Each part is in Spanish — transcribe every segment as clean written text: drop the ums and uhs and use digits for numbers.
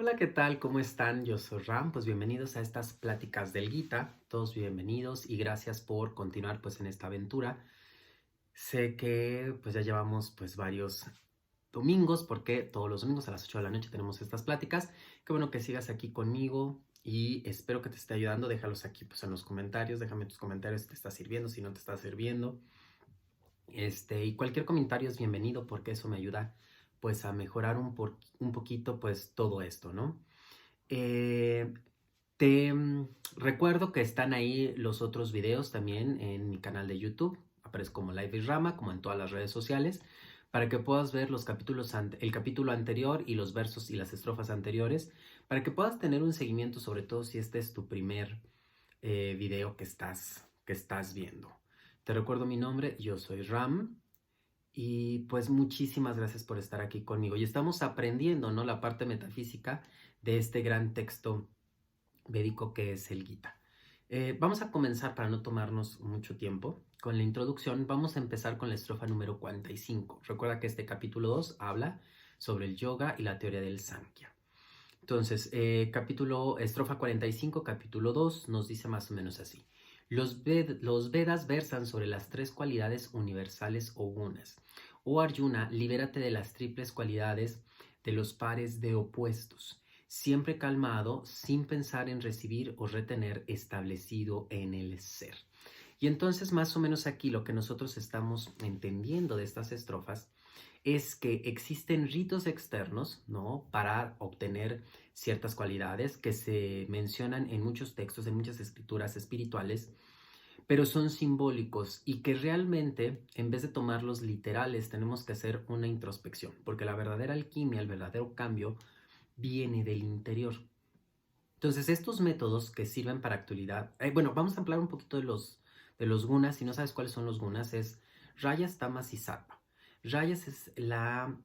Hola, ¿qué tal? ¿Cómo están? Yo soy Ram, pues bienvenidos a estas pláticas del Gita, todos bienvenidos y gracias por continuar pues en esta aventura. Sé que pues ya llevamos pues varios domingos porque todos los domingos a las 8 de la noche tenemos estas pláticas. Qué bueno que sigas aquí conmigo y espero que te esté ayudando. Déjalos aquí pues en los comentarios, déjame tus comentarios si te está sirviendo, si no te está sirviendo. Y cualquier comentario es bienvenido porque eso me ayuda pues a mejorar un poquito pues todo esto, ¿no? Eh, Recuerdo que están ahí los otros videos también en mi canal de YouTube. Aparece como Live is Rama, como en todas las redes sociales, para que puedas ver los el capítulo anterior y los versos y las estrofas anteriores, para que puedas tener un seguimiento, sobre todo si este es tu primer video que estás viendo. Te recuerdo mi nombre, yo soy Ram. Y pues muchísimas gracias por estar aquí conmigo. Y estamos aprendiendo, ¿no? La parte metafísica de este gran texto védico que es el Gita. Vamos a comenzar para no tomarnos mucho tiempo con la introducción. Vamos a empezar con la estrofa número 45. Recuerda que este capítulo 2 habla sobre el yoga y la teoría del Samkhya. Entonces, estrofa 45, capítulo 2, nos dice más o menos así. Los Vedas versan sobre las tres cualidades universales o gunas. Oh Arjuna, libérate de las triples cualidades de los pares de opuestos, siempre calmado, sin pensar en recibir o retener, establecido en el ser. Y entonces, más o menos aquí lo que nosotros estamos entendiendo de estas estrofas es que existen ritos externos, ¿no? Para obtener ciertas cualidades que se mencionan en muchos textos, en muchas escrituras espirituales, pero son simbólicos y que realmente, en vez de tomarlos literales, tenemos que hacer una introspección, porque la verdadera alquimia, el verdadero cambio, viene del interior. Entonces, estos métodos que sirven para actualidad, bueno, vamos a hablar un poquito de los gunas. Si no sabes cuáles son los gunas, es rayas, tamas y sattva. Rayas es la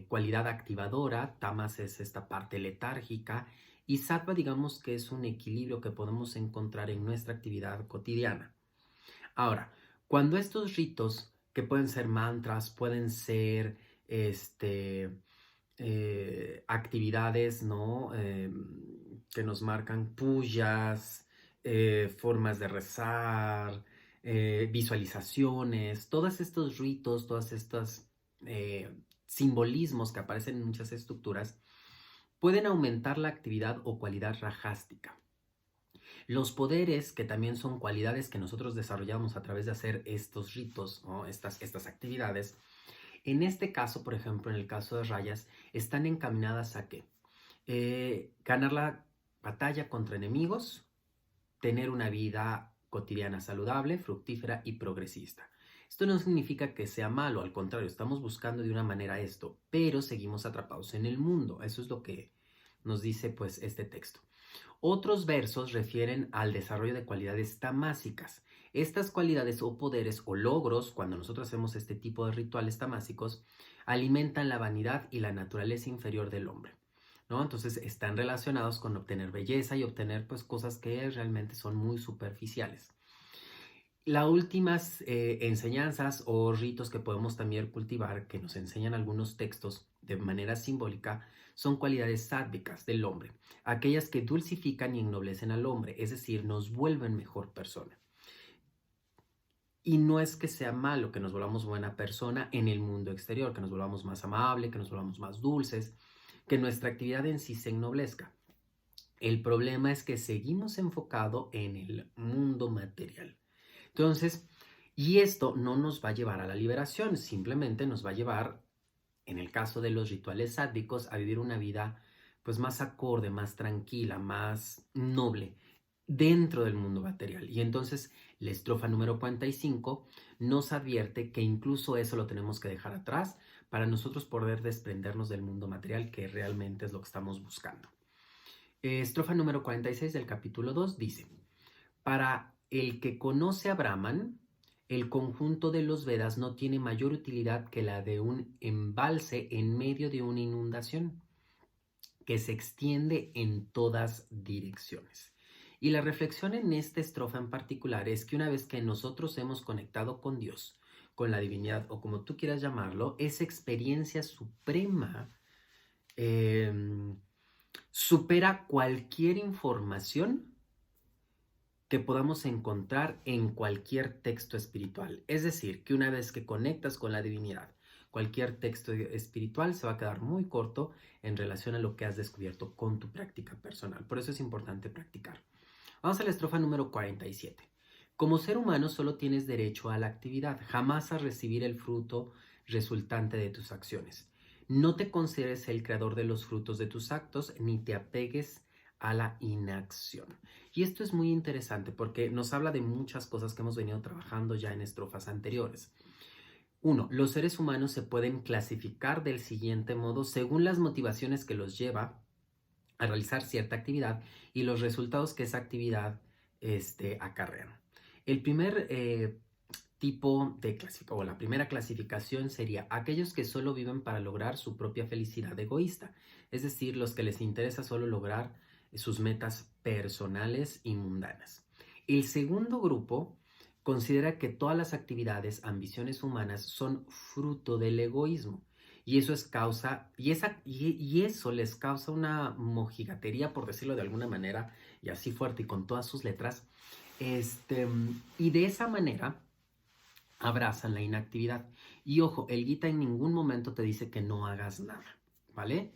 cualidad activadora, tamas es esta parte letárgica y sattva digamos que es un equilibrio que podemos encontrar en nuestra actividad cotidiana. Ahora, cuando estos ritos, que pueden ser mantras, pueden ser actividades, ¿no? Que nos marcan puyas, formas de rezar, visualizaciones, todos estos ritos, todos estos eh, simbolismos que aparecen en muchas estructuras, pueden aumentar la actividad o cualidad rajástica. Los poderes, que también son cualidades que nosotros desarrollamos a través de hacer estos ritos, ¿no? estas actividades, en este caso, por ejemplo, en el caso de rayas, están encaminadas a qué? Ganar la batalla contra enemigos, tener una vida cotidiana saludable, fructífera y progresista. Esto no significa que sea malo, al contrario, estamos buscando de una manera esto, pero seguimos atrapados en el mundo. Eso es lo que nos dice pues este texto. Otros versos refieren al desarrollo de cualidades tamásicas. Estas cualidades o poderes o logros, cuando nosotros hacemos este tipo de rituales tamásicos, alimentan la vanidad y la naturaleza inferior del hombre, ¿no? Entonces están relacionados con obtener belleza y obtener pues cosas que realmente son muy superficiales. Las últimas enseñanzas o ritos que podemos también cultivar, que nos enseñan algunos textos de manera simbólica, son cualidades sádvicas del hombre, aquellas que dulcifican y ennoblecen al hombre, es decir, nos vuelven mejor persona. Y no es que sea malo que nos volvamos buena persona en el mundo exterior, que nos volvamos más amable, que nos volvamos más dulces, que nuestra actividad en sí se ennoblezca. El problema es que seguimos enfocado en el mundo material. Entonces, y esto no nos va a llevar a la liberación, simplemente nos va a llevar, en el caso de los rituales sádicos, a vivir una vida pues más acorde, más tranquila, más noble dentro del mundo material. Y entonces la estrofa número 45 nos advierte que incluso eso lo tenemos que dejar atrás para nosotros poder desprendernos del mundo material, que realmente es lo que estamos buscando. Estrofa número 46 del capítulo 2 dice: para el que conoce a Brahman, el conjunto de los Vedas no tiene mayor utilidad que la de un embalse en medio de una inundación que se extiende en todas direcciones. Y la reflexión en esta estrofa en particular es que una vez que nosotros hemos conectado con Dios, con la divinidad o como tú quieras llamarlo, esa experiencia suprema eh, supera cualquier información que podamos encontrar en cualquier texto espiritual. Es decir, que una vez que conectas con la divinidad, cualquier texto espiritual se va a quedar muy corto en relación a lo que has descubierto con tu práctica personal. Por eso es importante practicar. Vamos a la estrofa número 47. Como ser humano solo tienes derecho a la actividad, jamás a recibir el fruto resultante de tus acciones. No te consideres el creador de los frutos de tus actos, ni te apegues a la inacción. Y esto es muy interesante porque nos habla de muchas cosas que hemos venido trabajando ya en estrofas anteriores. Uno, los seres humanos se pueden clasificar del siguiente modo según las motivaciones que los lleva a realizar cierta actividad y los resultados que esa actividad acarrean. El primer tipo de clasificación, o la primera clasificación sería aquellos que solo viven para lograr su propia felicidad egoísta, es decir, los que les interesa solo lograr sus metas personales y mundanas. El segundo grupo considera que todas las actividades, ambiciones humanas son fruto del egoísmo. Y eso es causa, y eso les causa una mojigatería, por decirlo de alguna manera, y así fuerte y con todas sus letras. Y de esa manera abrazan la inactividad. Y ojo, el Gita en ningún momento te dice que no hagas nada, ¿vale?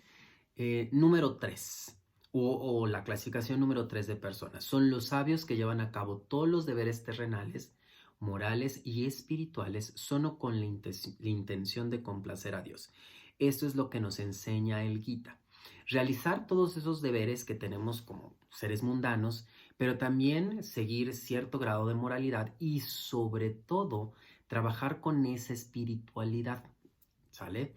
Número 3, o la clasificación número 3 de personas, son los sabios que llevan a cabo todos los deberes terrenales, morales y espirituales solo con la intención de complacer a Dios. Esto es lo que nos enseña el Gita. Realizar todos esos deberes que tenemos como seres mundanos, pero también seguir cierto grado de moralidad y sobre todo trabajar con esa espiritualidad, ¿sale?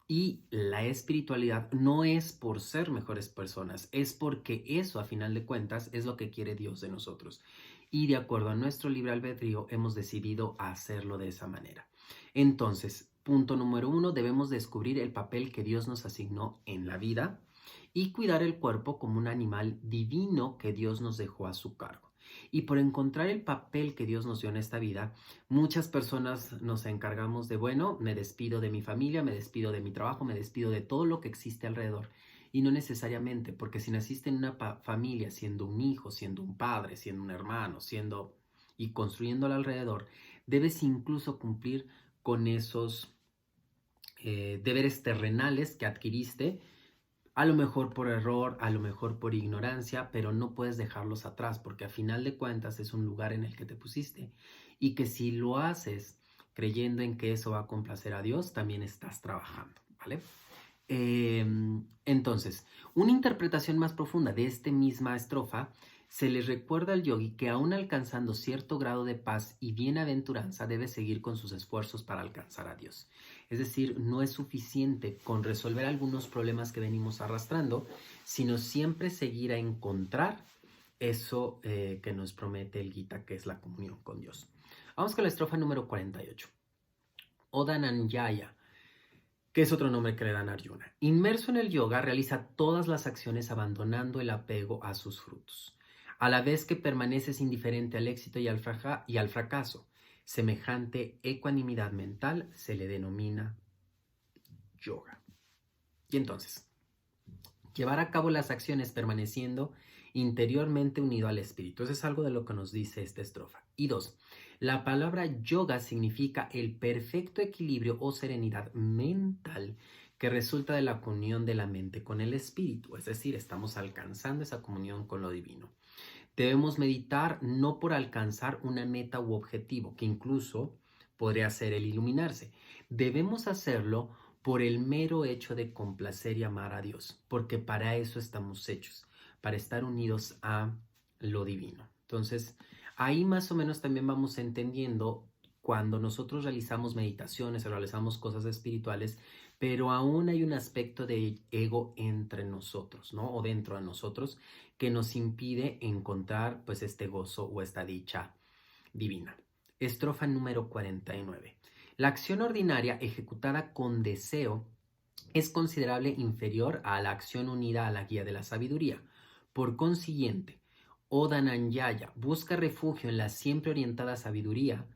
Y la espiritualidad no es por ser mejores personas, es porque eso a final de cuentas es lo que quiere Dios de nosotros. Y de acuerdo a nuestro libre albedrío hemos decidido hacerlo de esa manera. Entonces, punto número 1, debemos descubrir el papel que Dios nos asignó en la vida y cuidar el cuerpo como un animal divino que Dios nos dejó a su cargo. Y por encontrar el papel que Dios nos dio en esta vida, muchas personas nos encargamos de, bueno, me despido de mi familia, me despido de mi trabajo, me despido de todo lo que existe alrededor. Y no necesariamente, porque si naciste en una familia, siendo un hijo, siendo un padre, siendo un hermano, siendo y construyéndolo alrededor, debes incluso cumplir con esos deberes terrenales que adquiriste, a lo mejor por error, a lo mejor por ignorancia, pero no puedes dejarlos atrás porque a final de cuentas es un lugar en el que te pusiste y que si lo haces creyendo en que eso va a complacer a Dios, también estás trabajando, ¿vale? Entonces, una interpretación más profunda de esta misma estrofa se les recuerda al yogi que aún alcanzando cierto grado de paz y bienaventuranza debe seguir con sus esfuerzos para alcanzar a Dios. Es decir, no es suficiente con resolver algunos problemas que venimos arrastrando, sino siempre seguir a encontrar eso que nos promete el Gita, que es la comunión con Dios. Vamos con la estrofa número 48. Odananyaya, que es otro nombre que le dan a Arjuna. Inmerso en el yoga, realiza todas las acciones abandonando el apego a sus frutos, a la vez que permaneces indiferente al éxito y al fracaso. Semejante ecuanimidad mental se le denomina yoga. Y entonces, llevar a cabo las acciones permaneciendo interiormente unido al espíritu. Eso es algo de lo que nos dice esta estrofa. Y 2, la palabra yoga significa el perfecto equilibrio o serenidad mental que resulta de la comunión de la mente con el espíritu. Es decir, estamos alcanzando esa comunión con lo divino. Debemos meditar no por alcanzar una meta u objetivo, que incluso podría ser el iluminarse. Debemos hacerlo por el mero hecho de complacer y amar a Dios, porque para eso estamos hechos, para estar unidos a lo divino. Entonces, ahí más o menos también vamos entendiendo cuando nosotros realizamos meditaciones o realizamos cosas espirituales, pero aún hay un aspecto de ego entre nosotros, ¿no? O dentro de nosotros que nos impide encontrar pues este gozo o esta dicha divina. Estrofa número 49. La acción ordinaria ejecutada con deseo es considerable inferior a la acción unida a la guía de la sabiduría. Por consiguiente, Odananyaya busca refugio en la siempre orientada sabiduría.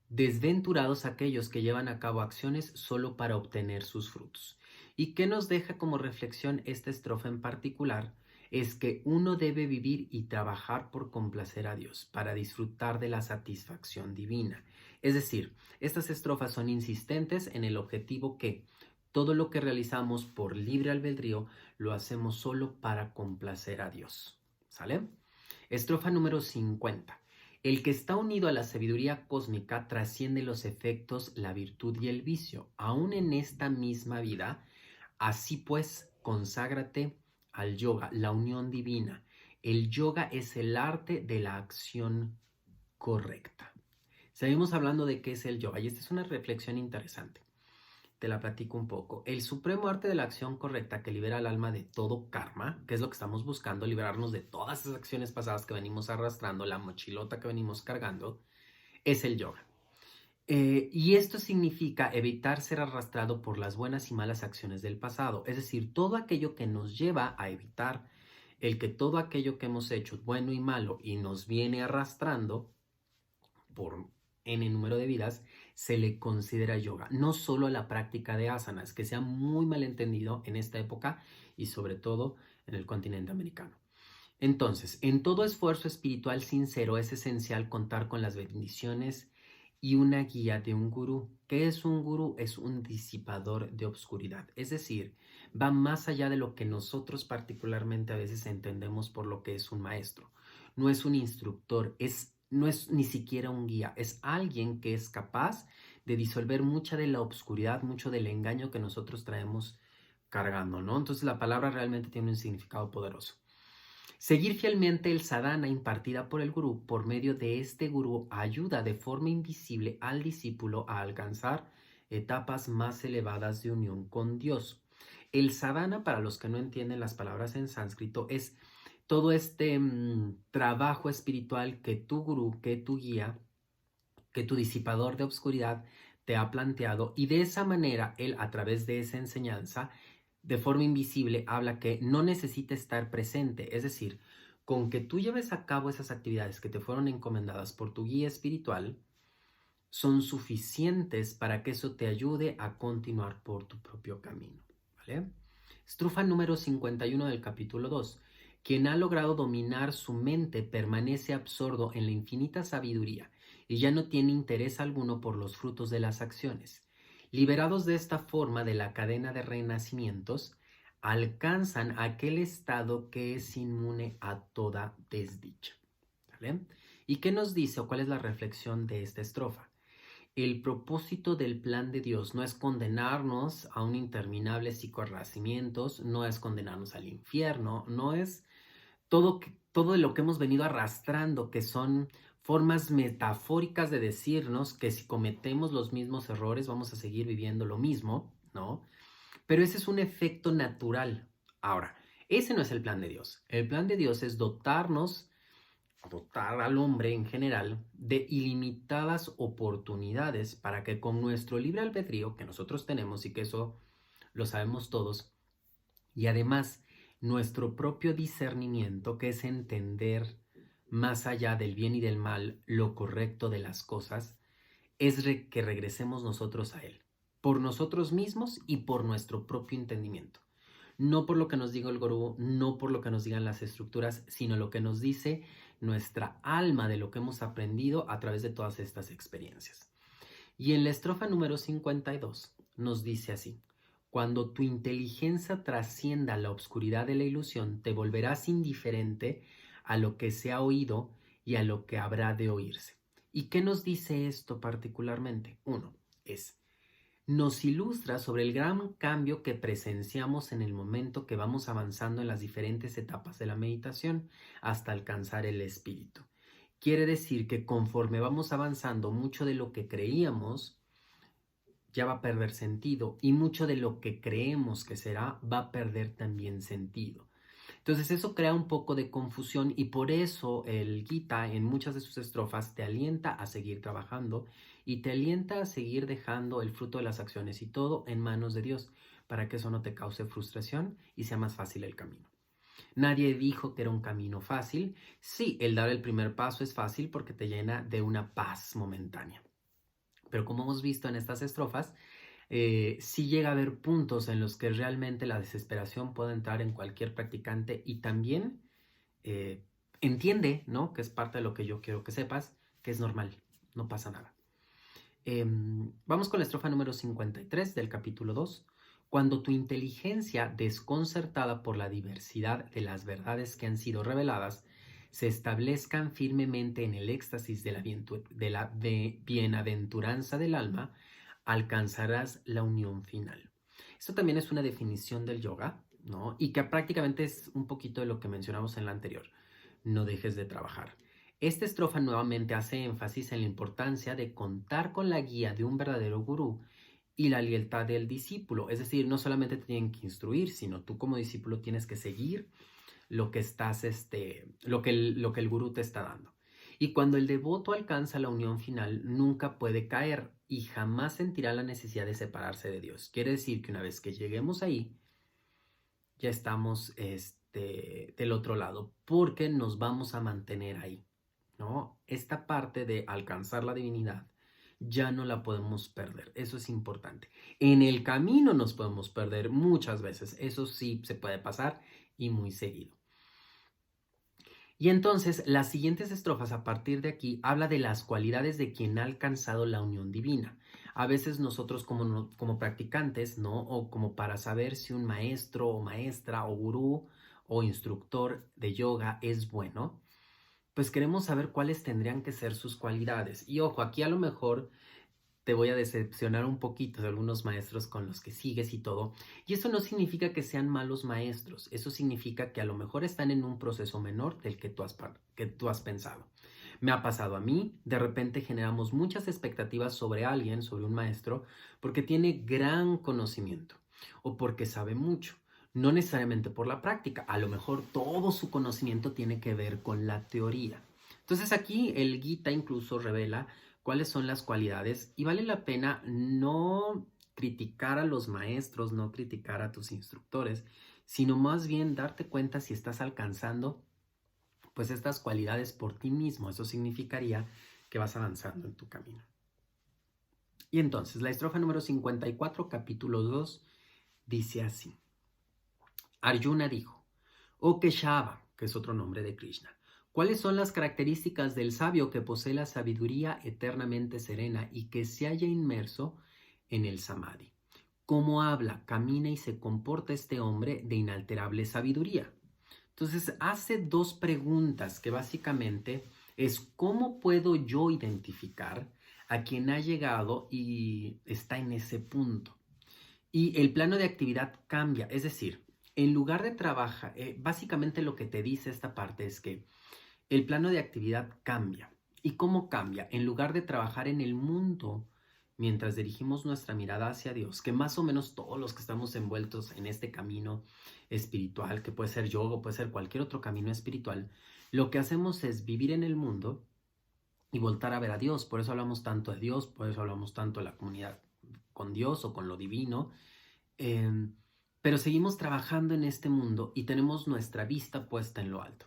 Desventurados aquellos que llevan a cabo acciones solo para obtener sus frutos. ¿Y qué nos deja como reflexión esta estrofa en particular? Es que uno debe vivir y trabajar por complacer a Dios, para disfrutar de la satisfacción divina. Es decir, estas estrofas son insistentes en el objetivo que todo lo que realizamos por libre albedrío lo hacemos solo para complacer a Dios. ¿Sale? Estrofa número 50. El que está unido a la sabiduría cósmica trasciende los efectos, la virtud y el vicio, aún en esta misma vida. Así pues, conságrate al yoga, la unión divina. El yoga es el arte de la acción correcta. Seguimos hablando de qué es el yoga y esta es una reflexión interesante. Te la platico un poco. El supremo arte de la acción correcta que libera al alma de todo karma, que es lo que estamos buscando, liberarnos de todas esas acciones pasadas que venimos arrastrando, la mochilota que venimos cargando, es el yoga. Y esto significa evitar ser arrastrado por las buenas y malas acciones del pasado, es decir, todo aquello que nos lleva a evitar el que todo aquello que hemos hecho, bueno y malo, y nos viene arrastrando por n número de vidas, se le considera yoga, no solo a la práctica de asanas, que sea muy mal entendido en esta época y sobre todo en el continente americano. Entonces, en todo esfuerzo espiritual sincero es esencial contar con las bendiciones y una guía de un gurú. ¿Qué es un gurú? Es un disipador de obscuridad, es decir, va más allá de lo que nosotros particularmente a veces entendemos por lo que es un maestro. No es un instructor, no es ni siquiera un guía, es alguien que es capaz de disolver mucha de la obscuridad, mucho del engaño que nosotros traemos cargando, ¿no? Entonces la palabra realmente tiene un significado poderoso. Seguir fielmente el sadhana impartida por el gurú, por medio de este gurú, ayuda de forma invisible al discípulo a alcanzar etapas más elevadas de unión con Dios. El sadhana, para los que no entienden las palabras en sánscrito, es todo este trabajo espiritual que tu gurú, que tu guía, que tu disipador de obscuridad te ha planteado, y de esa manera él, a través de esa enseñanza, de forma invisible, habla que no necesita estar presente, es decir, con que tú lleves a cabo esas actividades que te fueron encomendadas por tu guía espiritual, son suficientes para que eso te ayude a continuar por tu propio camino, ¿vale? Estrofa número 51 del capítulo 2. Quien ha logrado dominar su mente permanece absorto en la infinita sabiduría y ya no tiene interés alguno por los frutos de las acciones. Liberados de esta forma de la cadena de renacimientos, alcanzan aquel estado que es inmune a toda desdicha. ¿Vale? ¿Y qué nos dice o cuál es la reflexión de esta estrofa? El propósito del plan de Dios no es condenarnos a un interminable psicoarrasimientos, no es condenarnos al infierno, no es todo lo que hemos venido arrastrando, que son formas metafóricas de decirnos que si cometemos los mismos errores vamos a seguir viviendo lo mismo, ¿no? Pero ese es un efecto natural. Ahora, ese no es el plan de Dios. El plan de Dios es dotar al hombre en general de ilimitadas oportunidades para que con nuestro libre albedrío que nosotros tenemos y que eso lo sabemos todos, y además nuestro propio discernimiento, que es entender más allá del bien y del mal lo correcto de las cosas, es que regresemos nosotros a Él, por nosotros mismos y por nuestro propio entendimiento. No por lo que nos diga el gurú, no por lo que nos digan las estructuras, sino lo que nos dice nuestra alma de lo que hemos aprendido a través de todas estas experiencias. Y en la estrofa número 52 nos dice así: cuando tu inteligencia trascienda la oscuridad de la ilusión, te volverás indiferente a lo que se ha oído y a lo que habrá de oírse. ¿Y qué nos dice esto particularmente? Uno, nos ilustra sobre el gran cambio que presenciamos en el momento que vamos avanzando en las diferentes etapas de la meditación hasta alcanzar el espíritu. Quiere decir que conforme vamos avanzando, mucho de lo que creíamos ya va a perder sentido y mucho de lo que creemos que será va a perder también sentido. Entonces eso crea un poco de confusión y por eso el Gita en muchas de sus estrofas te alienta a seguir trabajando y te alienta a seguir dejando el fruto de las acciones y todo en manos de Dios para que eso no te cause frustración y sea más fácil el camino. Nadie dijo que era un camino fácil. Sí, el dar el primer paso es fácil porque te llena de una paz momentánea. Pero como hemos visto en estas estrofas, sí llega a haber puntos en los que realmente la desesperación puede entrar en cualquier practicante y también eh, entiende, ¿no? Que es parte de lo que yo quiero que sepas, que es normal, no pasa nada. Vamos con la estrofa número 53 del capítulo 2. Cuando tu inteligencia, desconcertada por la diversidad de las verdades que han sido reveladas, se establezcan firmemente en el éxtasis de la bienaventuranza del alma, alcanzarás la unión final. Esto también es una definición del yoga, ¿no? Y que prácticamente es un poquito de lo que mencionamos en la anterior. No dejes de trabajar. Esta estrofa nuevamente hace énfasis en la importancia de contar con la guía de un verdadero gurú y la lealtad del discípulo. Es decir, no solamente te tienen que instruir, sino tú como discípulo tienes que seguir lo que lo que el gurú te está dando. Y cuando el devoto alcanza la unión final, nunca puede caer y jamás sentirá la necesidad de separarse de Dios. Quiere decir que una vez que lleguemos ahí, ya estamos del otro lado, porque nos vamos a mantener ahí, ¿no? Esta parte de alcanzar la divinidad ya no la podemos perder, eso es importante. En el camino nos podemos perder muchas veces, eso sí se puede pasar y muy seguido. Y entonces las siguientes estrofas a partir de aquí habla de las cualidades de quien ha alcanzado la unión divina. A veces nosotros como practicantes, ¿no? O como para saber si un maestro o maestra o gurú o instructor de yoga es bueno, pues queremos saber cuáles tendrían que ser sus cualidades. Y ojo, aquí a lo mejor te voy a decepcionar un poquito de algunos maestros con los que sigues y todo. Y eso no significa que sean malos maestros, eso significa que a lo mejor están en un proceso menor del que tú has pensado. Me ha pasado a mí, de repente generamos muchas expectativas sobre alguien, sobre un maestro, porque tiene gran conocimiento o porque sabe mucho. No necesariamente por la práctica, a lo mejor todo su conocimiento tiene que ver con la teoría. Entonces aquí el Gita incluso revela cuáles son las cualidades y vale la pena no criticar a los maestros, no criticar a tus instructores, sino más bien darte cuenta si estás alcanzando pues estas cualidades por ti mismo. Eso significaría que vas avanzando en tu camino. Y entonces la estrofa número 54, capítulo 2, dice así. Arjuna dijo, oh Keshava, que es otro nombre de Krishna, ¿cuáles son las características del sabio que posee la sabiduría eternamente serena y que se halla inmerso en el samadhi? ¿Cómo habla, camina y se comporta este hombre de inalterable sabiduría? Entonces hace dos preguntas que básicamente es ¿cómo puedo yo identificar a quien ha llegado y está en ese punto? Y el plano de actividad cambia, es decir, en lugar de trabajar, básicamente lo que te dice esta parte es que el plano de actividad cambia. ¿Y cómo cambia? En lugar de trabajar en el mundo mientras dirigimos nuestra mirada hacia Dios, que más o menos todos los que estamos envueltos en este camino espiritual, que puede ser yoga, puede ser cualquier otro camino espiritual, lo que hacemos es vivir en el mundo y voltar a ver a Dios. Por eso hablamos tanto de Dios, por eso hablamos tanto de la comunidad con Dios o con lo divino. Pero seguimos trabajando en este mundo y tenemos nuestra vista puesta en lo alto.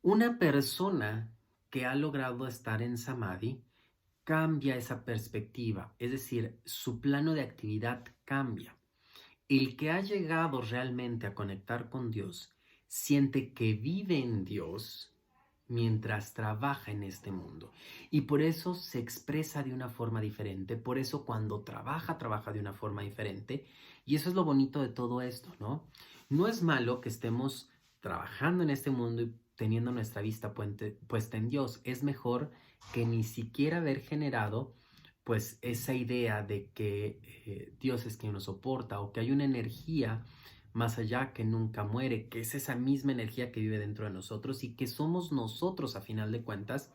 Una persona que ha logrado estar en Samadhi cambia esa perspectiva, es decir, su plano de actividad cambia. El que ha llegado realmente a conectar con Dios siente que vive en Dios mientras trabaja en este mundo. Y por eso se expresa de una forma diferente, por eso cuando trabaja, trabaja de una forma diferente. Y eso es lo bonito de todo esto, ¿no? No es malo que estemos trabajando en este mundo y teniendo nuestra vista puesta en Dios. Es mejor que ni siquiera haber generado pues esa idea de que Dios es quien nos soporta o que hay una energía más allá que nunca muere, que es esa misma energía que vive dentro de nosotros y que somos nosotros a final de cuentas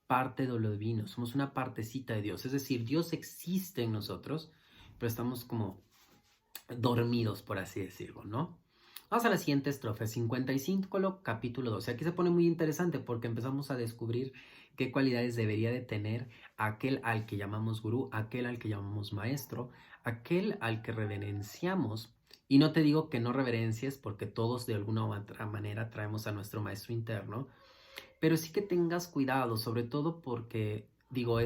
parte de lo divino, somos una partecita de Dios, es decir, Dios existe en nosotros, pero estamos como dormidos, por así decirlo, ¿no? Vamos a la siguiente estrofa, 55, capítulo 12. Aquí se pone muy interesante porque empezamos a descubrir qué cualidades debería de tener aquel al que llamamos gurú, aquel al que llamamos maestro, aquel al que reverenciamos. Y no te digo que no reverencies porque todos de alguna u otra manera traemos a nuestro maestro interno, pero sí que tengas cuidado, sobre todo porque, digo,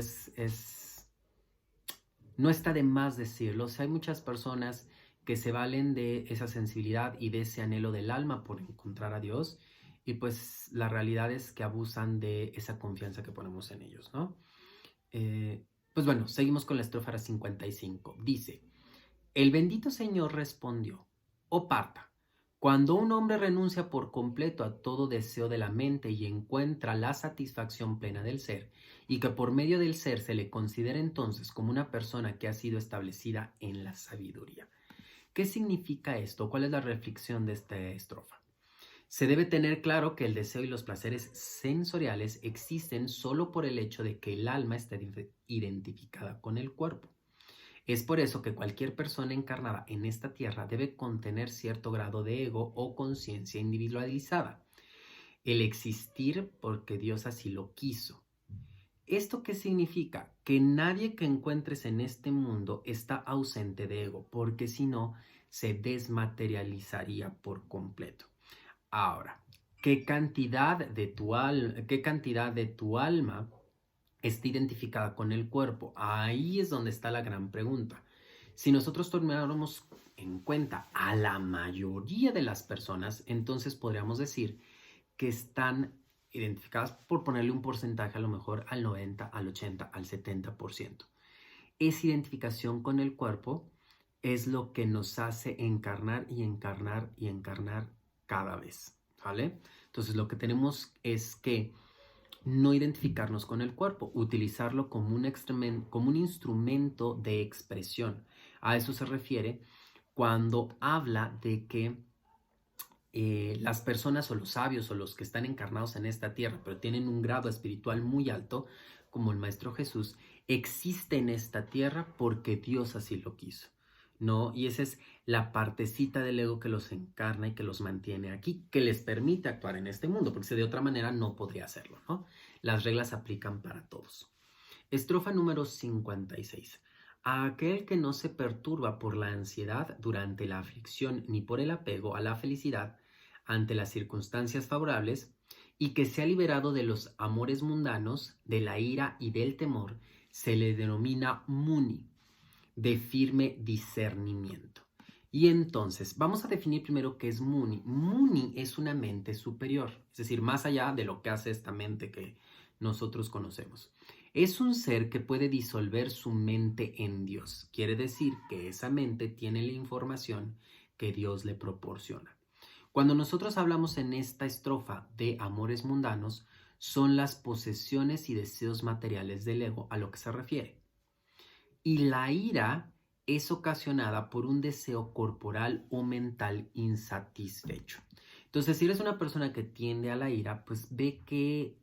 No está de más decirlo. O sea, hay muchas personas que se valen de esa sensibilidad y de ese anhelo del alma por encontrar a Dios, y pues la realidad es que abusan de esa confianza que ponemos en ellos, ¿no? Eh, pues bueno, seguimos con la estrofa 55. Dice: el bendito Señor respondió: oh Parta, cuando un hombre renuncia por completo a todo deseo de la mente y encuentra la satisfacción plena del ser, y que por medio del ser se le considera entonces como una persona que ha sido establecida en la sabiduría. ¿Qué significa esto? ¿Cuál es la reflexión de esta estrofa? Se debe tener claro que el deseo y los placeres sensoriales existen solo por el hecho de que el alma está identificada con el cuerpo. Es por eso que cualquier persona encarnada en esta tierra debe contener cierto grado de ego o conciencia individualizada, el existir porque Dios así lo quiso. ¿Esto qué significa? Que nadie que encuentres en este mundo está ausente de ego, porque si no, se desmaterializaría por completo. Ahora, qué cantidad de tu alma está identificada con el cuerpo? Ahí es donde está la gran pregunta. Si nosotros tomáramos en cuenta a la mayoría de las personas, entonces podríamos decir que están identificadas, por ponerle un porcentaje, a lo mejor al 90, al 80, al 70%. Esa identificación con el cuerpo es lo que nos hace encarnar y encarnar y encarnar cada vez, ¿vale? Entonces lo que tenemos es que no identificarnos con el cuerpo, utilizarlo como un instrumento de expresión. A eso se refiere cuando habla de que las personas o los sabios o los que están encarnados en esta tierra, pero tienen un grado espiritual muy alto, como el Maestro Jesús, existe en esta tierra porque Dios así lo quiso, ¿no? Y esa es la partecita del ego que los encarna y que los mantiene aquí, que les permite actuar en este mundo, porque si de otra manera no podría hacerlo, ¿no? Las reglas aplican para todos. Estrofa número 56. A aquel que no se perturba por la ansiedad durante la aflicción ni por el apego a la felicidad ante las circunstancias favorables, y que se ha liberado de los amores mundanos, de la ira y del temor, se le denomina muni, de firme discernimiento. Y entonces, vamos a definir primero qué es muni. Muni es una mente superior, es decir, más allá de lo que hace esta mente que nosotros conocemos. Es un ser que puede disolver su mente en Dios. Quiere decir que esa mente tiene la información que Dios le proporciona. Cuando nosotros hablamos en esta estrofa de amores mundanos, son las posesiones y deseos materiales del ego a lo que se refiere. Y la ira es ocasionada por un deseo corporal o mental insatisfecho. Entonces, si eres una persona que tiende a la ira, pues ve que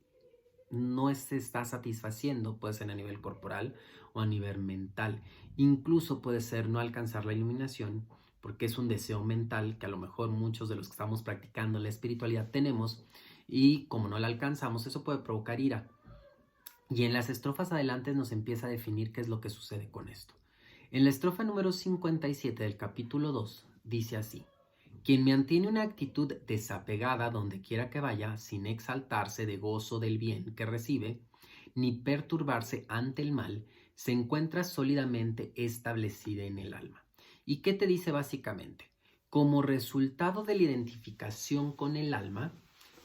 no se está satisfaciendo, puede ser a nivel corporal o a nivel mental. Incluso puede ser no alcanzar la iluminación, porque es un deseo mental que a lo mejor muchos de los que estamos practicando la espiritualidad tenemos, y como no la alcanzamos, eso puede provocar ira. Y en las estrofas adelante nos empieza a definir qué es lo que sucede con esto. En la estrofa número 57 del capítulo 2 dice así: quien mantiene una actitud desapegada donde quiera que vaya, sin exaltarse de gozo del bien que recibe, ni perturbarse ante el mal, se encuentra sólidamente establecida en el alma. ¿Y qué te dice básicamente? Como resultado de la identificación con el alma,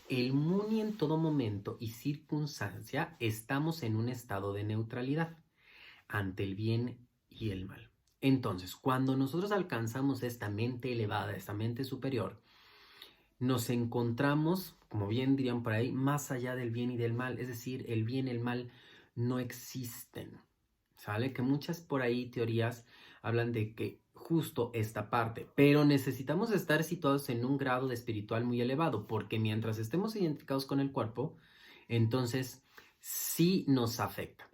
el muni en todo momento y circunstancia estamos en un estado de neutralidad ante el bien y el mal. Entonces, cuando nosotros alcanzamos esta mente elevada, esta mente superior, nos encontramos, como bien dirían por ahí, más allá del bien y del mal. Es decir, el bien y el mal no existen. ¿Sale? Que muchas por ahí teorías hablan de que justo esta parte, pero necesitamos estar situados en un grado de espiritual muy elevado, porque mientras estemos identificados con el cuerpo, entonces sí nos afecta.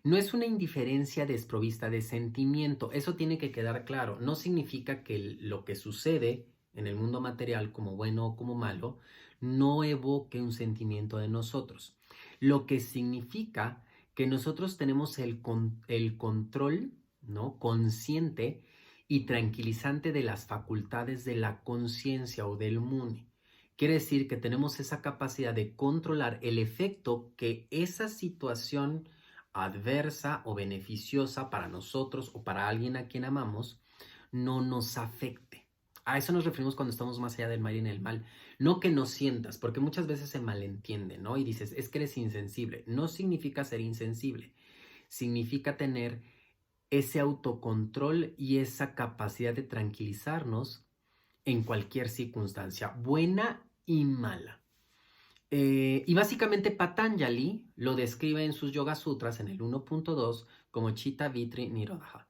No es una indiferencia desprovista de sentimiento, eso tiene que quedar claro. No significa que lo que sucede en el mundo material, como bueno o como malo, no evoque un sentimiento de nosotros. Lo que significa que nosotros tenemos el control, ¿no?, consciente y tranquilizante de las facultades de la conciencia o del muni. Quiere decir que tenemos esa capacidad de controlar el efecto que esa situación adversa o beneficiosa para nosotros o para alguien a quien amamos no nos afecte. A eso nos referimos cuando estamos más allá del mal y en el mal. No que no sientas, porque muchas veces se malentiende, ¿no? Y dices, es que eres insensible. No significa ser insensible. Significa tener ese autocontrol y esa capacidad de tranquilizarnos en cualquier circunstancia, buena y mala. Y básicamente Patanjali lo describe en sus Yoga Sutras en el 1.2 como Chitta Vritti Nirodha,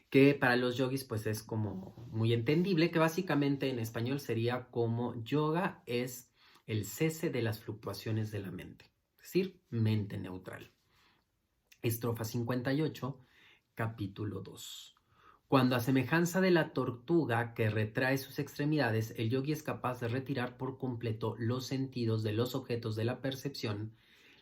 que para los yogis pues es como muy entendible, que básicamente en español sería como yoga es el cese de las fluctuaciones de la mente, es decir, mente neutral. Estrofa 58, capítulo 2. Cuando a semejanza de la tortuga que retrae sus extremidades, el yogi es capaz de retirar por completo los sentidos de los objetos de la percepción,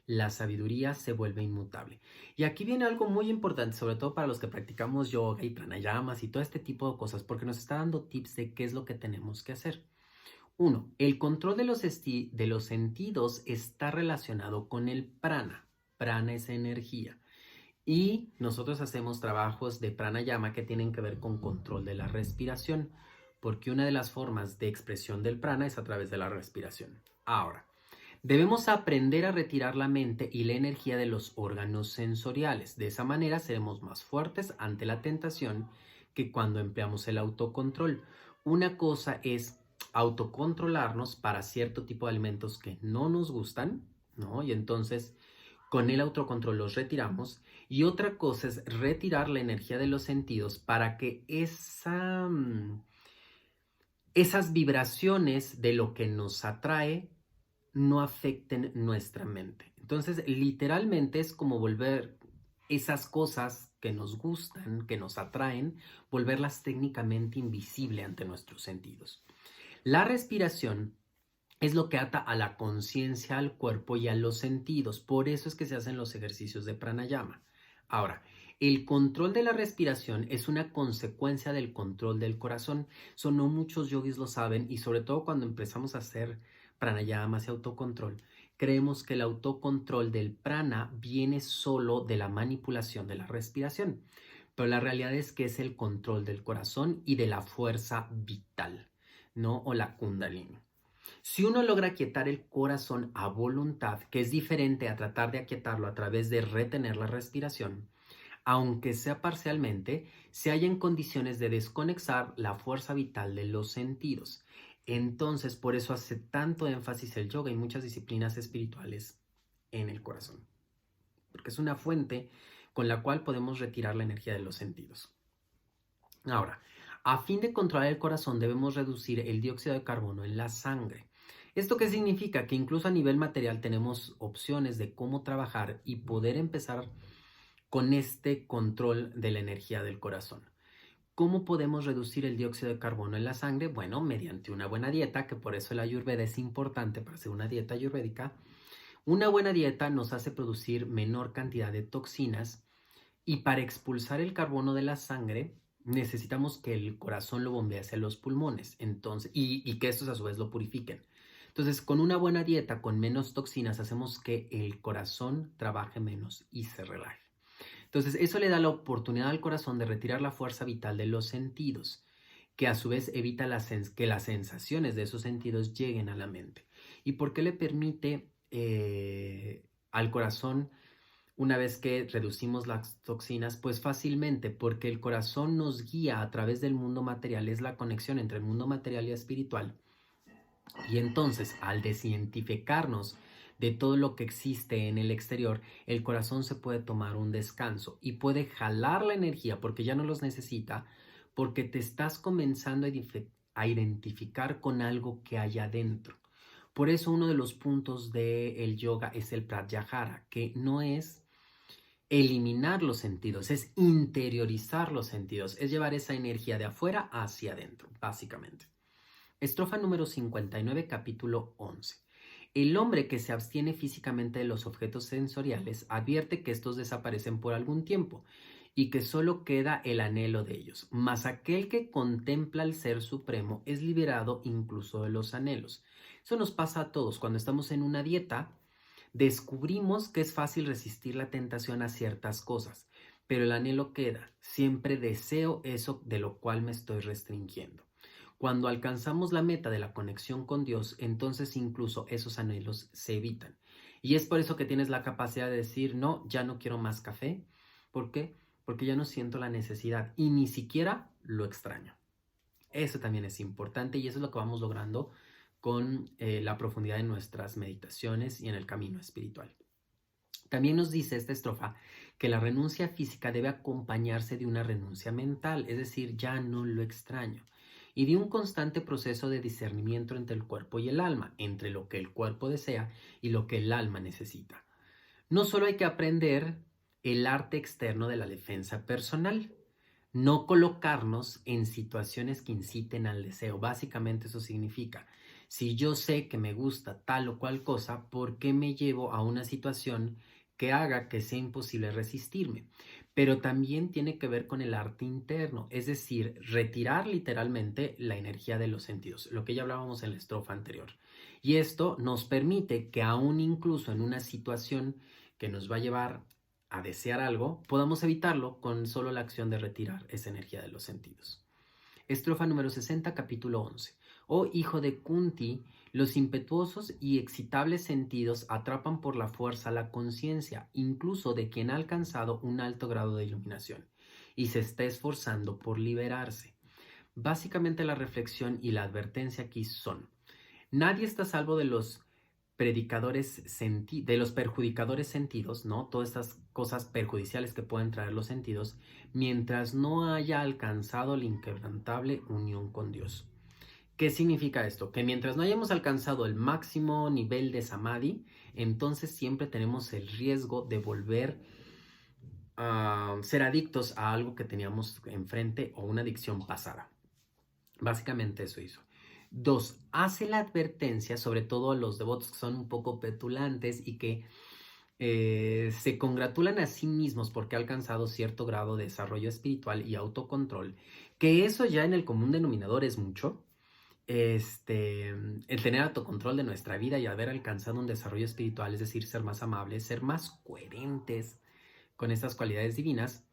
la sabiduría se vuelve inmutable. Y aquí viene algo muy importante, sobre todo para los que practicamos yoga y pranayamas y todo este tipo de cosas, porque nos está dando tips de qué es lo que tenemos que hacer. 1. El control de los sentidos está relacionado con el prana. Prana es energía. Y nosotros hacemos trabajos de pranayama que tienen que ver con control de la respiración, porque una de las formas de expresión del prana es a través de la respiración. Ahora, debemos aprender a retirar la mente y la energía de los órganos sensoriales. De esa manera seremos más fuertes ante la tentación que cuando empleamos el autocontrol. Una cosa es autocontrolarnos para cierto tipo de alimentos que no nos gustan, ¿no? Y entonces con el autocontrol los retiramos. Y otra cosa es retirar la energía de los sentidos para que esas vibraciones de lo que nos atrae no afecten nuestra mente. Entonces, literalmente es como volver esas cosas que nos gustan, que nos atraen, volverlas técnicamente invisible ante nuestros sentidos. La respiración es lo que ata a la conciencia, al cuerpo y a los sentidos. Por eso es que se hacen los ejercicios de pranayama. Ahora, el control de la respiración es una consecuencia del control del corazón. Eso no muchos yogis lo saben y sobre todo cuando empezamos a hacer pranayamas y autocontrol, creemos que el autocontrol del prana viene solo de la manipulación de la respiración. Pero la realidad es que es el control del corazón y de la fuerza vital, ¿no? O la kundalini. Si uno logra aquietar el corazón a voluntad, que es diferente a tratar de aquietarlo a través de retener la respiración, aunque sea parcialmente, se halla en condiciones de desconectar la fuerza vital de los sentidos. Entonces, por eso hace tanto énfasis el yoga y muchas disciplinas espirituales en el corazón, porque es una fuente con la cual podemos retirar la energía de los sentidos. Ahora, a fin de controlar el corazón debemos reducir el dióxido de carbono en la sangre. ¿Esto qué significa? Que incluso a nivel material tenemos opciones de cómo trabajar y poder empezar con este control de la energía del corazón. ¿Cómo podemos reducir el dióxido de carbono en la sangre? Bueno, mediante una buena dieta, que por eso la ayurveda es importante para hacer una dieta ayurvédica. Una buena dieta nos hace producir menor cantidad de toxinas y para expulsar el carbono de la sangre necesitamos que el corazón lo bombee hacia los pulmones y que estos a su vez lo purifiquen. Entonces, con una buena dieta, con menos toxinas, hacemos que el corazón trabaje menos y se relaje. Entonces, eso le da la oportunidad al corazón de retirar la fuerza vital de los sentidos, que a su vez evita que las sensaciones de esos sentidos lleguen a la mente. ¿Y por qué le permite al corazón, una vez que reducimos las toxinas? Pues fácilmente, porque el corazón nos guía a través del mundo material, es la conexión entre el mundo material y espiritual. Y entonces, al desidentificarnos de todo lo que existe en el exterior, el corazón se puede tomar un descanso y puede jalar la energía porque ya no los necesita, porque te estás comenzando a identificar con algo que hay adentro. Por eso uno de los puntos del yoga es el pratyahara, que no es eliminar los sentidos, es interiorizar los sentidos, es llevar esa energía de afuera hacia adentro, básicamente. Estrofa número 59, capítulo 11. El hombre que se abstiene físicamente de los objetos sensoriales advierte que estos desaparecen por algún tiempo y que solo queda el anhelo de ellos. Mas aquel que contempla al Ser Supremo es liberado incluso de los anhelos. Eso nos pasa a todos. Cuando estamos en una dieta, Descubrimos que es fácil resistir la tentación a ciertas cosas, pero el anhelo queda. Siempre deseo eso de lo cual me estoy restringiendo. Cuando alcanzamos la meta de la conexión con Dios, entonces incluso esos anhelos se evitan. Y es por eso que tienes la capacidad de decir, no, ya no quiero más café. ¿Por qué? Porque ya no siento la necesidad y ni siquiera lo extraño. Eso también es importante y eso es lo que vamos logrando con la profundidad de nuestras meditaciones y en el camino espiritual. También nos dice esta estrofa que la renuncia física debe acompañarse de una renuncia mental, es decir, ya no lo extraño, y de un constante proceso de discernimiento entre el cuerpo y el alma, entre lo que el cuerpo desea y lo que el alma necesita. No solo hay que aprender el arte externo de la defensa personal, no colocarnos en situaciones que inciten al deseo. Básicamente eso significa, si yo sé que me gusta tal o cual cosa, ¿por qué me llevo a una situación que haga que sea imposible resistirme? Pero también tiene que ver con el arte interno, es decir, retirar literalmente la energía de los sentidos, lo que ya hablábamos en la estrofa anterior. Y esto nos permite que aún incluso en una situación que nos va a llevar a desear algo, podamos evitarlo con solo la acción de retirar esa energía de los sentidos. Estrofa número 60, capítulo 11. Oh hijo de Kunti, los impetuosos y excitables sentidos atrapan por la fuerza la conciencia, incluso de quien ha alcanzado un alto grado de iluminación, y se está esforzando por liberarse. Básicamente la reflexión y la advertencia aquí son: nadie está a salvo de los de los perjudicadores sentidos, ¿no? Todas estas cosas perjudiciales que pueden traer los sentidos, mientras no haya alcanzado la inquebrantable unión con Dios. ¿Qué significa esto? Que mientras no hayamos alcanzado el máximo nivel de samadhi, entonces siempre tenemos el riesgo de volver a ser adictos a algo que teníamos enfrente o una adicción pasada. Básicamente eso hizo. 2. Hace la advertencia, sobre todo a los devotos que son un poco petulantes y que se congratulan a sí mismos porque ha alcanzado cierto grado de desarrollo espiritual y autocontrol, que eso ya en el común denominador es mucho. El tener autocontrol de nuestra vida y haber alcanzado un desarrollo espiritual, es decir, ser más amables, ser más coherentes con estas cualidades divinas.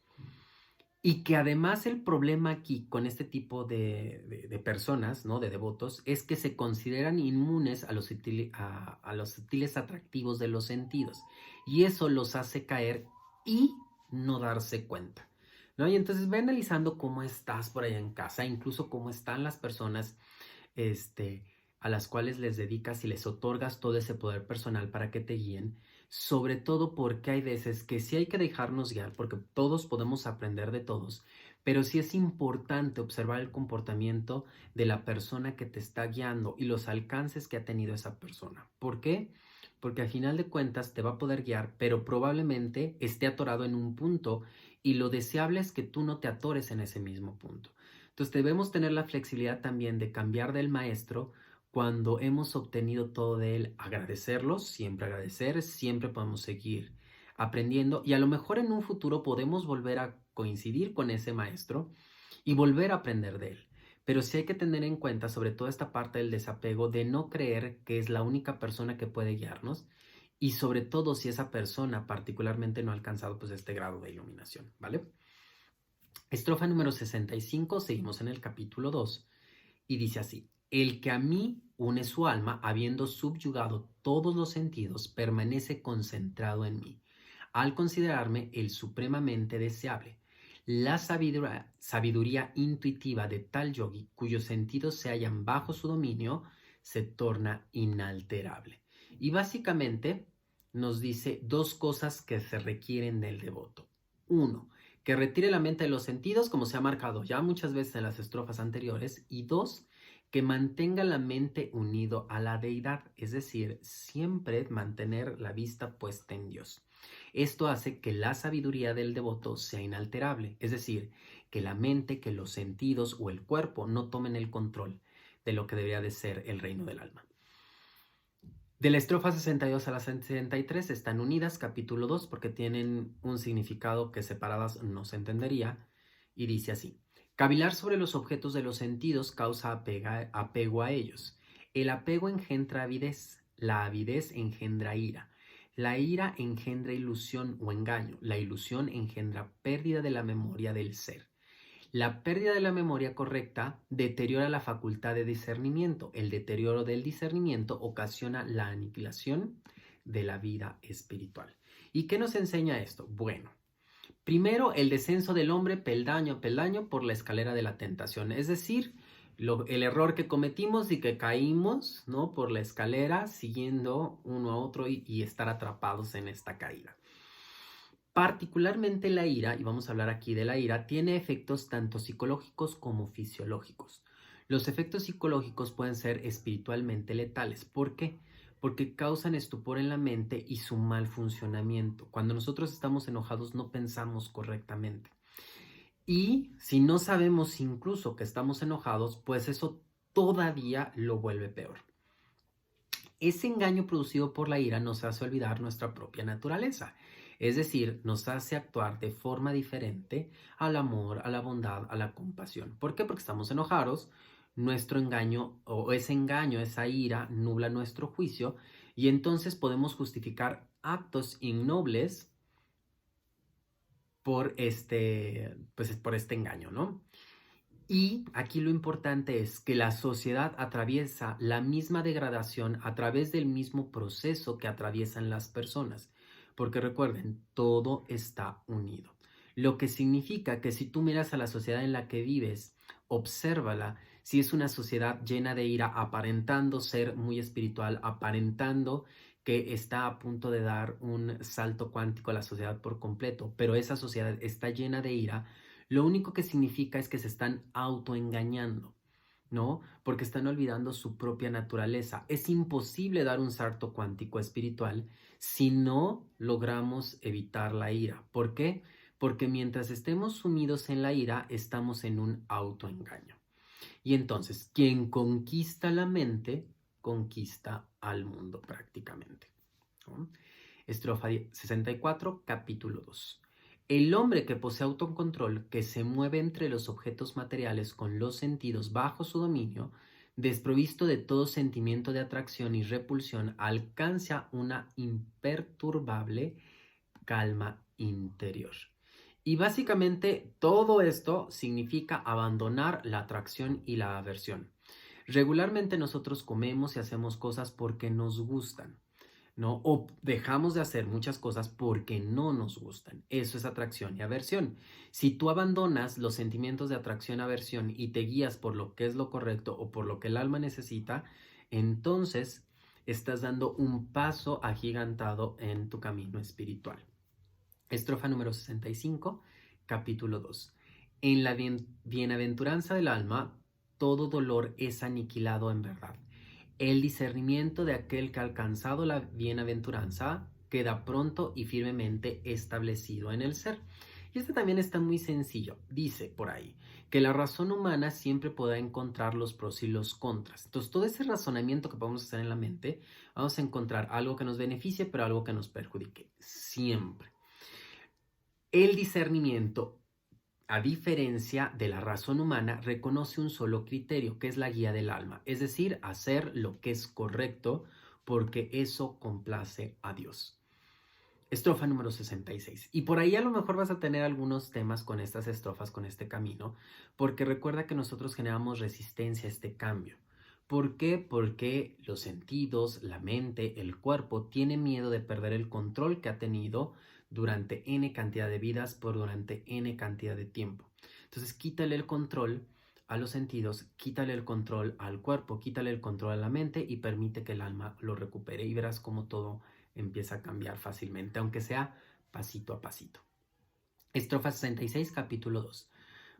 Y que además el problema aquí con este tipo de personas, ¿no? De devotos, es que se consideran inmunes a los sutiles atractivos de los sentidos. Y eso los hace caer y no darse cuenta, ¿no? Y entonces ve analizando cómo estás por allá en casa, incluso cómo están las personas a las cuales les dedicas y les otorgas todo ese poder personal para que te guíen, sobre todo porque hay veces que sí hay que dejarnos guiar, porque todos podemos aprender de todos, pero sí es importante observar el comportamiento de la persona que te está guiando y los alcances que ha tenido esa persona. ¿Por qué? Porque al final de cuentas te va a poder guiar, pero probablemente esté atorado en un punto y lo deseable es que tú no te atores en ese mismo punto. Entonces debemos tener la flexibilidad también de cambiar del maestro cuando hemos obtenido todo de él, agradecerlo, siempre agradecer, siempre podemos seguir aprendiendo y a lo mejor en un futuro podemos volver a coincidir con ese maestro y volver a aprender de él. Pero sí hay que tener en cuenta sobre todo esta parte del desapego de no creer que es la única persona que puede guiarnos y sobre todo si esa persona particularmente no ha alcanzado pues este grado de iluminación, ¿vale? Estrofa número 65, seguimos en el capítulo 2 y dice así: el que a mí une su alma, habiendo subyugado todos los sentidos, permanece concentrado en mí, al considerarme el supremamente deseable. La sabiduría intuitiva de tal yogi, cuyos sentidos se hallan bajo su dominio, se torna inalterable. Y básicamente nos dice dos cosas que se requieren del devoto. Uno, que retire la mente de los sentidos, como se ha marcado ya muchas veces en las estrofas anteriores. Y dos, que mantenga la mente unido a la deidad, es decir, siempre mantener la vista puesta en Dios. Esto hace que la sabiduría del devoto sea inalterable, es decir, que la mente, que los sentidos o el cuerpo no tomen el control de lo que debería de ser el reino del alma. De la estrofa 62 a la 63 están unidas, capítulo 2, porque tienen un significado que separadas no se entendería, y dice así: cavilar sobre los objetos de los sentidos causa apego a ellos. El apego engendra avidez, la avidez engendra ira. La ira engendra ilusión o engaño. La ilusión engendra pérdida de la memoria del ser. La pérdida de la memoria correcta deteriora la facultad de discernimiento. El deterioro del discernimiento ocasiona la aniquilación de la vida espiritual. ¿Y qué nos enseña esto? Bueno, primero, el descenso del hombre peldaño a peldaño por la escalera de la tentación, es decir, el error que cometimos y que caímos, ¿no? Por la escalera siguiendo uno a otro y estar atrapados en esta caída. Particularmente la ira, y vamos a hablar aquí de la ira, tiene efectos tanto psicológicos como fisiológicos. Los efectos psicológicos pueden ser espiritualmente letales. ¿Por qué? Porque causan estupor en la mente y su mal funcionamiento. Cuando nosotros estamos enojados no pensamos correctamente. Y si no sabemos incluso que estamos enojados, pues eso todavía lo vuelve peor. Ese engaño producido por la ira nos hace olvidar nuestra propia naturaleza, es decir, nos hace actuar de forma diferente al amor, a la bondad, a la compasión. ¿Por qué? Porque estamos enojados, nuestro engaño o ese engaño, esa ira nubla nuestro juicio y entonces podemos justificar actos innobles por este engaño, ¿no? Y aquí lo importante es que la sociedad atraviesa la misma degradación a través del mismo proceso que atraviesan las personas. Porque recuerden, todo está unido. Lo que significa que si tú miras a la sociedad en la que vives, obsérvala. Si es una sociedad llena de ira, aparentando ser muy espiritual, aparentando que está a punto de dar un salto cuántico a la sociedad por completo, pero esa sociedad está llena de ira, lo único que significa es que se están autoengañando, ¿no? Porque están olvidando su propia naturaleza. Es imposible dar un salto cuántico espiritual si no logramos evitar la ira. ¿Por qué? Porque mientras estemos sumidos en la ira, estamos en un autoengaño. Y entonces, quien conquista la mente, conquista al mundo prácticamente, ¿no? Estrofa 64, capítulo 2. El hombre que posee autocontrol, que se mueve entre los objetos materiales con los sentidos bajo su dominio, desprovisto de todo sentimiento de atracción y repulsión, alcanza una imperturbable calma interior. Y básicamente todo esto significa abandonar la atracción y la aversión. Regularmente nosotros comemos y hacemos cosas porque nos gustan, ¿no? O dejamos de hacer muchas cosas porque no nos gustan. Eso es atracción y aversión. Si tú abandonas los sentimientos de atracción y aversión y te guías por lo que es lo correcto o por lo que el alma necesita, entonces estás dando un paso agigantado en tu camino espiritual. Estrofa número 65, capítulo 2. En la bienaventuranza del alma, todo dolor es aniquilado en verdad. El discernimiento de aquel que ha alcanzado la bienaventuranza queda pronto y firmemente establecido en el ser. Y este también está muy sencillo. Dice por ahí que la razón humana siempre podrá encontrar los pros y los contras. Entonces, todo ese razonamiento que podemos hacer en la mente, vamos a encontrar algo que nos beneficie, pero algo que nos perjudique. Siempre. El discernimiento, a diferencia de la razón humana, reconoce un solo criterio, que es la guía del alma, es decir, hacer lo que es correcto, porque eso complace a Dios. Estrofa número 66. Y por ahí a lo mejor vas a tener algunos temas con estas estrofas, con este camino, porque recuerda que nosotros generamos resistencia a este cambio. ¿Por qué? Porque los sentidos, la mente, el cuerpo tienen miedo de perder el control que ha tenido durante N cantidad de vidas por durante N cantidad de tiempo. Entonces quítale el control a los sentidos, quítale el control al cuerpo, quítale el control a la mente y permite que el alma lo recupere y verás cómo todo empieza a cambiar fácilmente, aunque sea pasito a pasito. Estrofa 66, capítulo 2.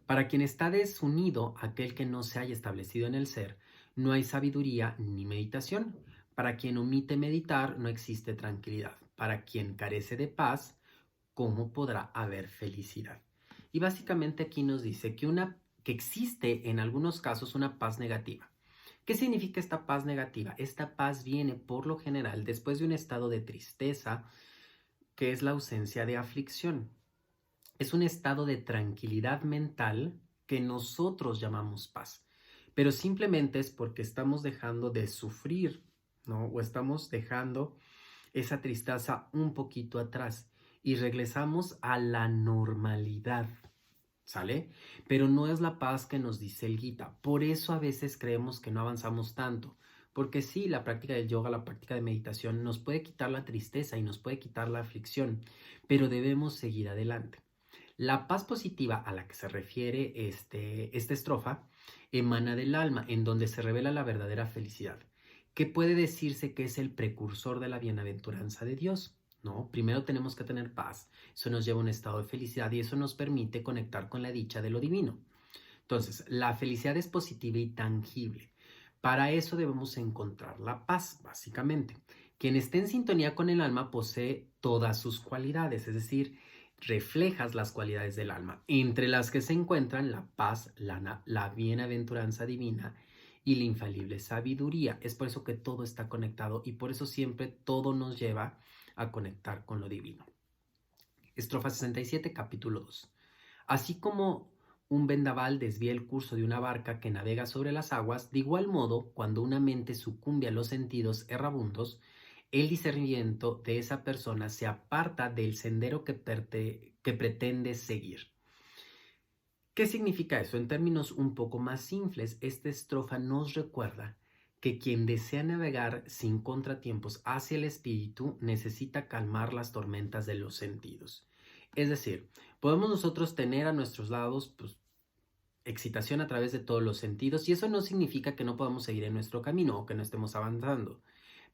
Para quien está desunido, aquel que no se haya establecido en el ser, no hay sabiduría ni meditación. Para quien omite meditar, no existe tranquilidad. Para quien carece de paz, ¿cómo podrá haber felicidad? Y básicamente aquí nos dice que existe en algunos casos una paz negativa. ¿Qué significa esta paz negativa? Esta paz viene por lo general después de un estado de tristeza, que es la ausencia de aflicción. Es un estado de tranquilidad mental que nosotros llamamos paz, pero simplemente es porque estamos dejando de sufrir, ¿no? O estamos dejando esa tristeza un poquito atrás y regresamos a la normalidad. ¿Sale? Pero no es la paz que nos dice el Gita. Por eso a veces creemos que no avanzamos tanto. Porque sí, la práctica del yoga, la práctica de meditación nos puede quitar la tristeza y nos puede quitar la aflicción, pero debemos seguir adelante. La paz positiva a la que se refiere esta estrofa emana del alma, en donde se revela la verdadera felicidad, que puede decirse que es el precursor de la bienaventuranza de Dios. ¿No? Primero tenemos que tener paz, eso nos lleva a un estado de felicidad y eso nos permite conectar con la dicha de lo divino. Entonces, la felicidad es positiva y tangible. Para eso debemos encontrar la paz, básicamente. Quien esté en sintonía con el alma posee todas sus cualidades, es decir, reflejas las cualidades del alma, entre las que se encuentran la paz, la bienaventuranza divina y la infalible sabiduría. Es por eso que todo está conectado y por eso siempre todo nos lleva a conectar con lo divino. Estrofa 67, capítulo 2. Así como un vendaval desvía el curso de una barca que navega sobre las aguas, de igual modo, cuando una mente sucumbe a los sentidos errabundos, el discernimiento de esa persona se aparta del sendero que pretende seguir. ¿Qué significa eso? En términos un poco más simples, esta estrofa nos recuerda que quien desea navegar sin contratiempos hacia el espíritu necesita calmar las tormentas de los sentidos. Es decir, podemos nosotros tener a nuestros lados pues, excitación a través de todos los sentidos y eso no significa que no podamos seguir en nuestro camino o que no estemos avanzando.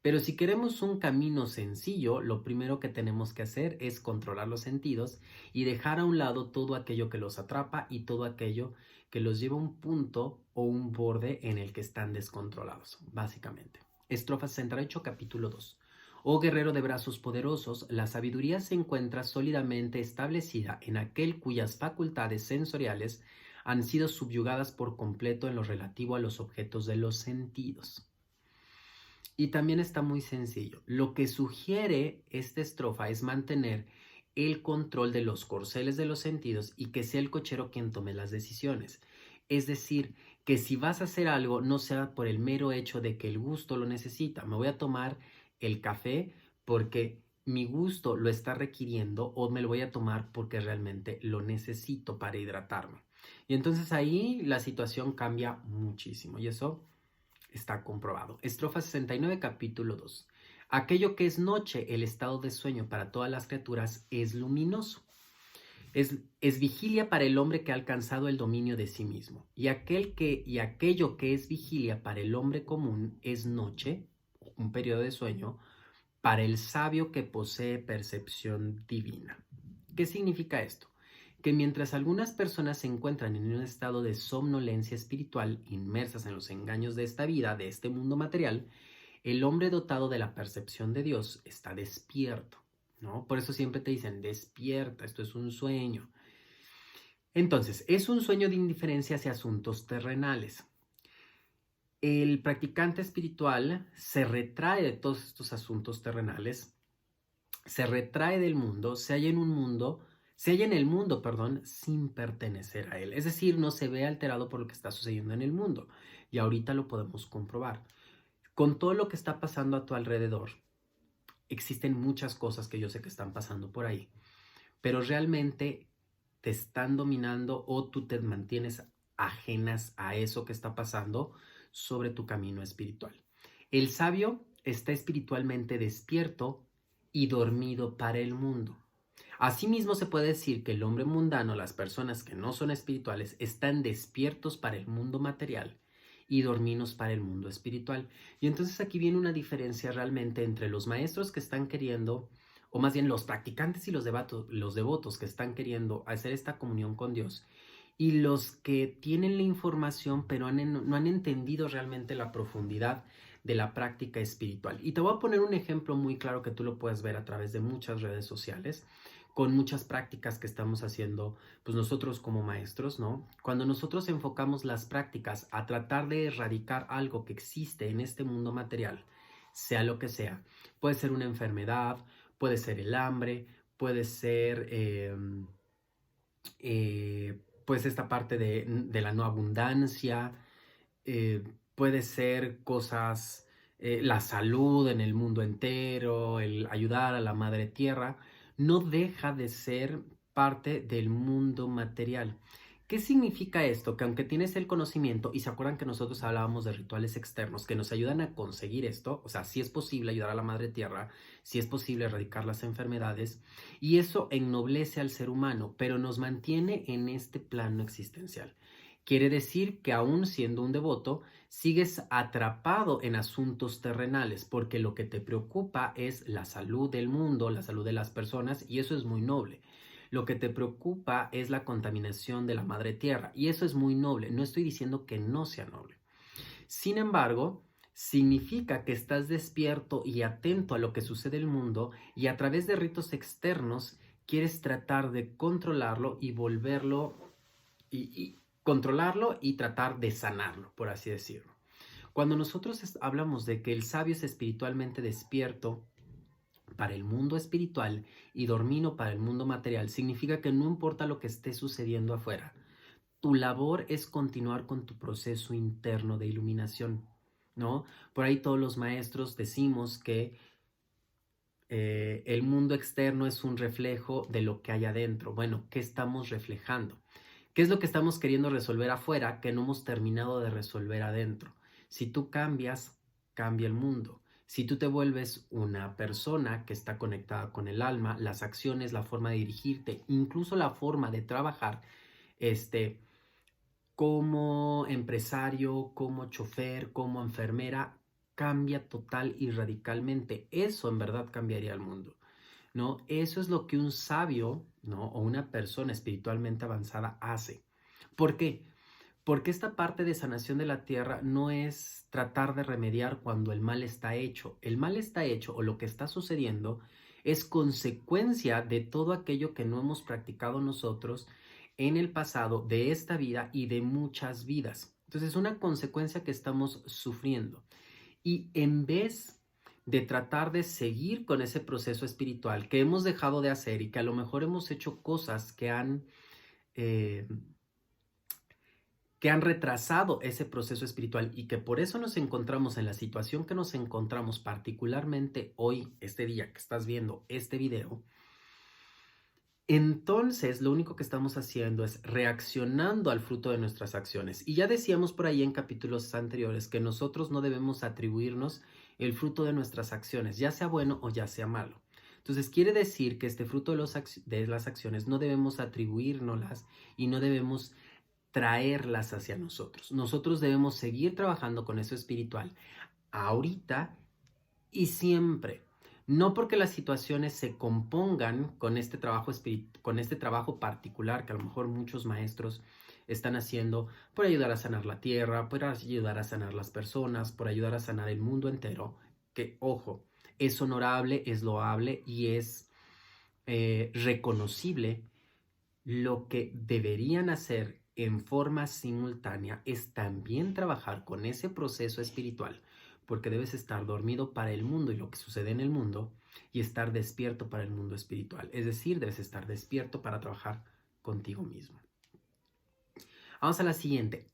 Pero si queremos un camino sencillo, lo primero que tenemos que hacer es controlar los sentidos y dejar a un lado todo aquello que los atrapa y todo aquello que los lleva a un punto o un borde en el que están descontrolados, básicamente. Estrofa 68, capítulo 2. Oh guerrero de brazos poderosos, la sabiduría se encuentra sólidamente establecida en aquel cuyas facultades sensoriales han sido subyugadas por completo en lo relativo a los objetos de los sentidos. Y también está muy sencillo. Lo que sugiere esta estrofa es mantener el control de los corceles de los sentidos y que sea el cochero quien tome las decisiones. Es decir, que si vas a hacer algo, no sea por el mero hecho de que el gusto lo necesita. Me voy a tomar el café porque mi gusto lo está requiriendo o me lo voy a tomar porque realmente lo necesito para hidratarme. Y entonces ahí la situación cambia muchísimo y eso está comprobado. Estrofa 69, capítulo 2. Aquello que es noche, el estado de sueño para todas las criaturas, es luminoso. Es vigilia para el hombre que ha alcanzado el dominio de sí mismo. Y aquello que es vigilia para el hombre común es noche, un periodo de sueño, para el sabio que posee percepción divina. ¿Qué significa esto? Que mientras algunas personas se encuentran en un estado de somnolencia espiritual, inmersas en los engaños de esta vida, de este mundo material, el hombre dotado de la percepción de Dios está despierto, ¿no? Por eso siempre te dicen, despierta, esto es un sueño. Entonces, es un sueño de indiferencia hacia asuntos terrenales. El practicante espiritual se retrae de todos estos asuntos terrenales, se retrae del mundo, se halla en el mundo, sin pertenecer a él. Es decir, no se ve alterado por lo que está sucediendo en el mundo. Y ahorita lo podemos comprobar. Con todo lo que está pasando a tu alrededor, existen muchas cosas que yo sé que están pasando por ahí, pero realmente te están dominando o tú te mantienes ajenas a eso que está pasando sobre tu camino espiritual. El sabio está espiritualmente despierto y dormido para el mundo. Asimismo, se puede decir que el hombre mundano, las personas que no son espirituales, están despiertos para el mundo material y dormidos para el mundo espiritual. Y entonces aquí viene una diferencia realmente entre los maestros que están queriendo, o más bien los practicantes y los devotos que están queriendo hacer esta comunión con Dios, y los que tienen la información pero no han entendido realmente la profundidad de la práctica espiritual. Y te voy a poner un ejemplo muy claro que tú lo puedes ver a través de muchas redes sociales, con muchas prácticas que estamos haciendo pues nosotros como maestros, ¿no? Cuando nosotros enfocamos las prácticas a tratar de erradicar algo que existe en este mundo material, sea lo que sea, puede ser una enfermedad, puede ser el hambre, puede ser pues esta parte de la no abundancia, puede ser cosas la salud en el mundo entero, el ayudar a la madre tierra, no deja de ser parte del mundo material. ¿Qué significa esto? Que aunque tienes el conocimiento, y se acuerdan que nosotros hablábamos de rituales externos que nos ayudan a conseguir esto, o sea, sí es posible ayudar a la madre tierra, sí es posible erradicar las enfermedades, y eso ennoblece al ser humano, pero nos mantiene en este plano existencial. Quiere decir que aún siendo un devoto, sigues atrapado en asuntos terrenales, porque lo que te preocupa es la salud del mundo, la salud de las personas, y eso es muy noble. Lo que te preocupa es la contaminación de la madre tierra, y eso es muy noble. No estoy diciendo que no sea noble. Sin embargo, significa que estás despierto y atento a lo que sucede en el mundo, y a través de ritos externos quieres tratar de controlarlo y volverlo y controlarlo y tratar de sanarlo, por así decirlo. Cuando nosotros hablamos de que el sabio es espiritualmente despierto para el mundo espiritual y dormido para el mundo material, significa que no importa lo que esté sucediendo afuera, tu labor es continuar con tu proceso interno de iluminación, ¿no? Por ahí todos los maestros decimos que el mundo externo es un reflejo de lo que hay adentro. Bueno, ¿qué estamos reflejando? ¿Qué es lo que estamos queriendo resolver afuera que no hemos terminado de resolver adentro? Si tú cambias, cambia el mundo. Si tú te vuelves una persona que está conectada con el alma, las acciones, la forma de dirigirte, incluso la forma de trabajar, este, como empresario, como chofer, como enfermera, cambia total y radicalmente. Eso en verdad cambiaría el mundo, ¿no? Eso es lo que un sabio, ¿no? O una persona espiritualmente avanzada hace. ¿Por qué? Porque esta parte de sanación de la tierra no es tratar de remediar cuando el mal está hecho. El mal está hecho o lo que está sucediendo es consecuencia de todo aquello que no hemos practicado nosotros en el pasado de esta vida y de muchas vidas. Entonces es una consecuencia que estamos sufriendo. Y en vez de tratar de seguir con ese proceso espiritual que hemos dejado de hacer y que a lo mejor hemos hecho cosas eh, que han retrasado ese proceso espiritual y que por eso nos encontramos en la situación que nos encontramos particularmente hoy, este día que estás viendo este video, entonces lo único que estamos haciendo es reaccionando al fruto de nuestras acciones. Y ya decíamos por ahí en capítulos anteriores que nosotros no debemos atribuirnos el fruto de nuestras acciones, ya sea bueno o ya sea malo. Entonces quiere decir que este fruto de las acciones no debemos atribuírnoslas y no debemos traerlas hacia nosotros. Nosotros debemos seguir trabajando con eso espiritual ahorita y siempre. No porque las situaciones se compongan con este con este trabajo particular que a lo mejor muchos maestros están haciendo por ayudar a sanar la tierra, por ayudar a sanar las personas, por ayudar a sanar el mundo entero, que ojo, es honorable, es loable y es reconocible. Lo que deberían hacer en forma simultánea es también trabajar con ese proceso espiritual, porque debes estar dormido para el mundo y lo que sucede en el mundo y estar despierto para el mundo espiritual. Es decir, debes estar despierto para trabajar contigo mismo. Vamos a la siguiente,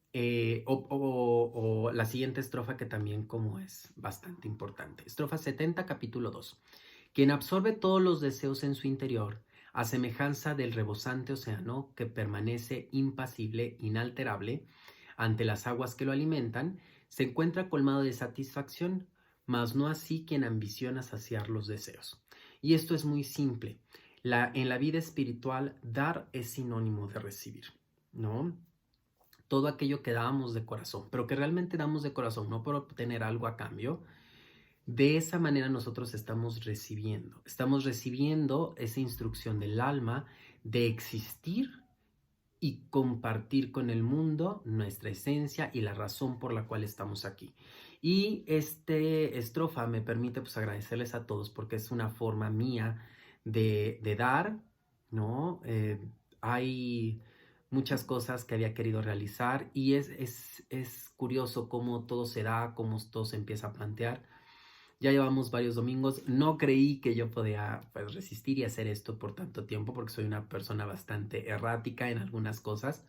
o la siguiente estrofa que también como es bastante importante. Estrofa 70, capítulo 2. Quien absorbe todos los deseos en su interior, a semejanza del rebosante océano que permanece impasible, inalterable, ante las aguas que lo alimentan, se encuentra colmado de satisfacción, mas no así quien ambiciona saciar los deseos. Y esto es muy simple. En la vida espiritual, dar es sinónimo de recibir, ¿no? Todo aquello que damos de corazón, pero que realmente damos de corazón, no por obtener algo a cambio. De esa manera nosotros estamos recibiendo esa instrucción del alma de existir y compartir con el mundo nuestra esencia y la razón por la cual estamos aquí. Y este estrofa me permite pues agradecerles a todos porque es una forma mía de dar, ¿no? Hay muchas cosas que había querido realizar y es curioso cómo todo se da, cómo todo se empieza a plantear. Ya llevamos varios domingos. No creí que yo podía pues, resistir y hacer esto por tanto tiempo porque soy una persona bastante errática en algunas cosas.